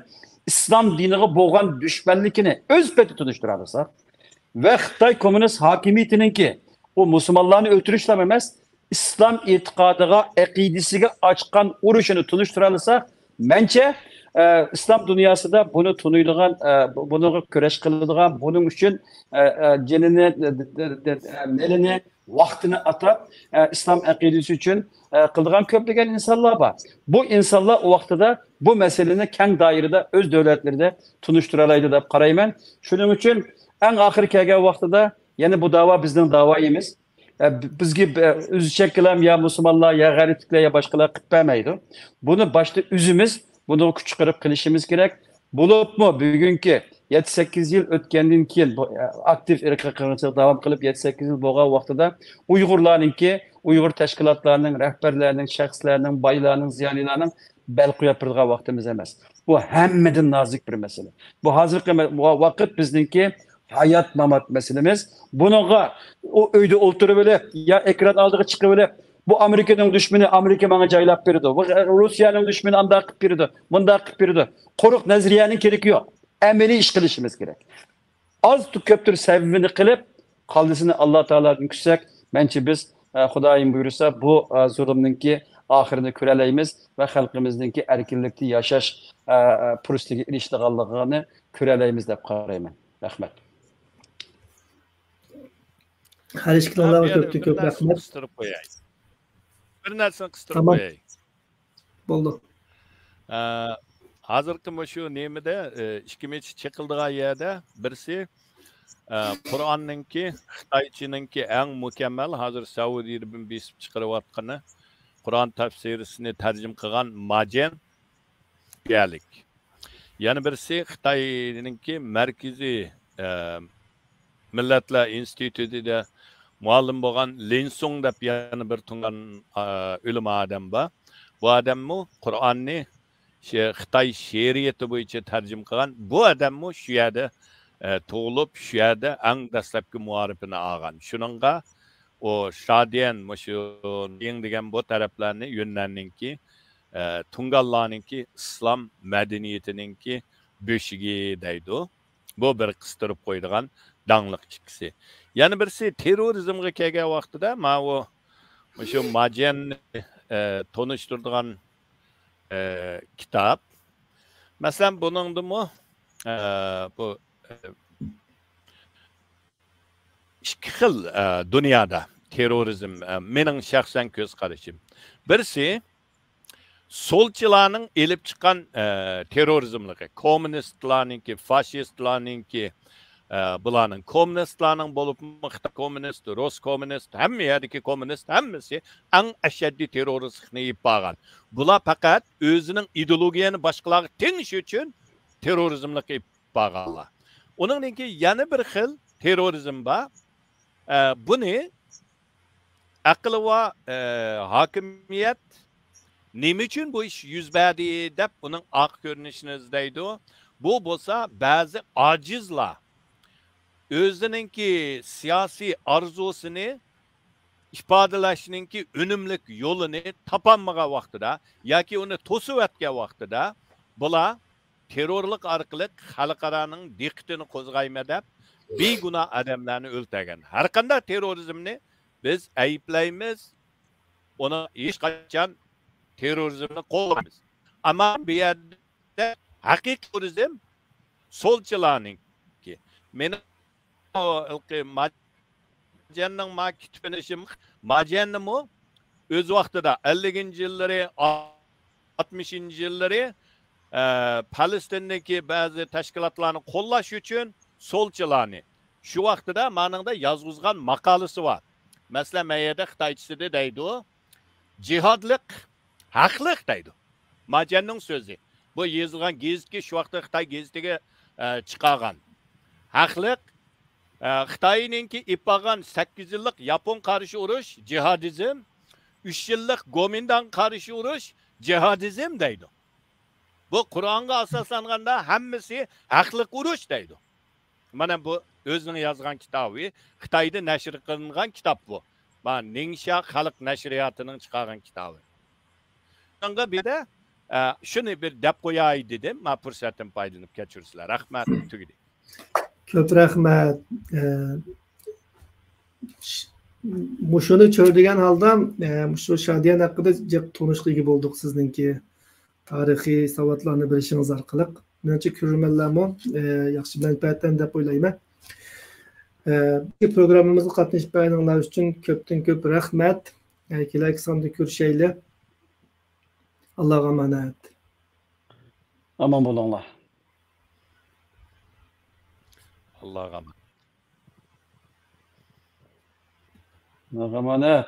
islom diniga bo'lgan dushmanligini o'z peti tunishtira olsak va Xitoy kommunist hokimiyatiningki bu musulmonlarni o'ltirishlar emas, islom e'tiqodiga, aqidasiga ochgan urushini tunishtira olsak, mencha islom dunyosida buni tunuydigan, buni kurash qiladigan, buning uchun jinini, melini, vaqtini atab islom aqidasi uchun qildigan ko'plagan insonlar bor. Bu insonlar o vaqtida bu masalani keng doirada o'z davlatlarida tunishtira oladi deb qarayman. Shuning uchun eng oxir kelgan vaqtida yana bu da'vo bizning da'voyimiz. Bizga o'zicha kalam ya musulmonlar ya g'aribliklar ya boshqalar qilib bermaydi. Buni boshda o'zimiz Bunu kuch chiqarib qilishimiz kerak. Bo'libmi bugungi 7-8 yil o'tgandan keyin aktiv irqiy qirg'inchilik davom qilib 7-8 yil bo'lgan vaqtida Uyg'urlarningki, Uyg'ur tashkilotlarining rahbarlarining, shaxslarning, boylarning, ziyolilarning bel qo'yib turgan vaqtimiz emas. Bu hammadan nozik bir masala. Bu hozirgi vaqt bizningki hayot mamat meselemiz. Bununla o uyda o'tirib ya ekran oldiga chiqib bu Amerika'nın düşmanı Amerika bana caylap berdi. Bu Rusya'nın düşmanı anda qilib berdi. Bunda qilib berdi. Quruq nazariyaning keragi yo'q. Amaliy ish qilishimiz kerak. Az ko'ptir sababini qilib, qoldisini Alloh taoladan kutsak, menchi biz Xudoyim buyursa bu zulmninki oxirini ko'ralaymiz va xalqimizningki erkinlikda yashash fursatiga erishganligini ko'ralaymiz deb qarayman. Rahmat. Har ishkilarga ko'p rahmat. Bir narsani qistirib Tamam. qo'yay. Bo'ldi. Hozirgi shu nemada ikki mech chiqildigan yerda birisi Qur'onninki Xitoychininki eng mukammal hozir Saudiyada besib chiqarayotgani Qur'on tafsirisini tarjim qilgan Majen Galik. Yana birisi Xitoyninki markaziy millatlar institutida muallim bo'lgan Linsong deb yana bir tungan o'lim odam bor. Bu odammi Qur'onni Xitoy she'riyati bo'yicha tarjim qilgan. Bu odammi shu yerda tug'ilib, shu yerda eng dastlabki muarifini olgan. Shuningga o Shadian shu eng degan bu taraflarni yo'nlanninki Tungallarninki islom madaniyatiningki beshigi deydi. Bu bir qistirib qo'ydigan dangliq ikkisi. Yana birisi terrorizmga kelgan vaqtida ma o shu Majenni tanishtirgan kitap. Masalan buningdimi bu ikki xil dunyoda terrorizm mening shaxsan ko'z qarashim. Birisi solchilarning elib chiqqan terrorizmligi, kommunistlarninki, fashistlarninki bularning kommunistlarning bo'lib Xitoy kommunist, Rus kommunist, hamma yerdagi kommunist hammasi eng ashaddiy terroristlikni yeb borgan. Bular faqat o'zining ideologiyasini boshqalarga tengish uchun terrorizmlikka yeb borganlar. Uningki yana bir xil terrorizm bor. Buni aql va hokimiyat nima uchun bu ish yuz berdi deb uning oq ko'rinishini izlaydi. Bu bo'lsa ba'zi ojizlar o'zininki siyosiy arzusini ifodalashninki unumlik yo'lini topolmagan vaqtida yoki uni to'sib o'tgan vaqtida bular terrorlik orqali xalqaroning diqqatini qo'zg'ayma deb begunoh odamlarni o'ldirgan. Har qanday terrorizmni biz ayblaymiz, uni hech qachon terrorizmni qo'llaymiz. Ammo bu yerda haqiqiy terrorizm solchilarninki. Meni Majenning kitobinishim Majennimi o'z vaqtida 50-yillari 60-yillari Palestindagi ba'zi tashkilotlarni qo'llash uchun solchilarni shu vaqtida meningda yozg'izgan maqolasi bor. Masalan, mayada Xitoychisida deydi, jihodlik haqliq deydi. Majenning so'zi. Bu yozilgan gazetga shu vaqtda Xitoy gazetiga chiqargan. Haqliq Xitoyninki ipagan 8 yillik Yapon qarshi urush jihadizm, 3 yillik Gomindan qarshi urush jihadizm deydi. Bu Qur'onga asoslanganda hammasi haqliq urush deydi. Mana bu o'zining yozgan kitobi, Xitoyda nashr qilingan kitob bu. Mana Ningsha xalq nashriyotining chiqargan kitobi. Shunga bir de shuni bir deb qo'yay dedim. Men fursatdan foydalanib kechirsizlar. Rahmat, tugdi. Ko'p rahmat. Shuni ko'rdigan holda shu Shadiyan haqida tanishqigi bo'ldik sizningki tarixiy savodlarni bilishingiz orqali. Menimcha ko'rmanlarmi yaxshi manfaatdan deb o'ylayman. Bu programmamizga qatnashib berganlar uchun ko'pdan ko'p rahmat. Kelasi sonda ko'rishaylik. Allohga omonat. Aman bo'linglar. Allah'a emanet. Allah'a emanet.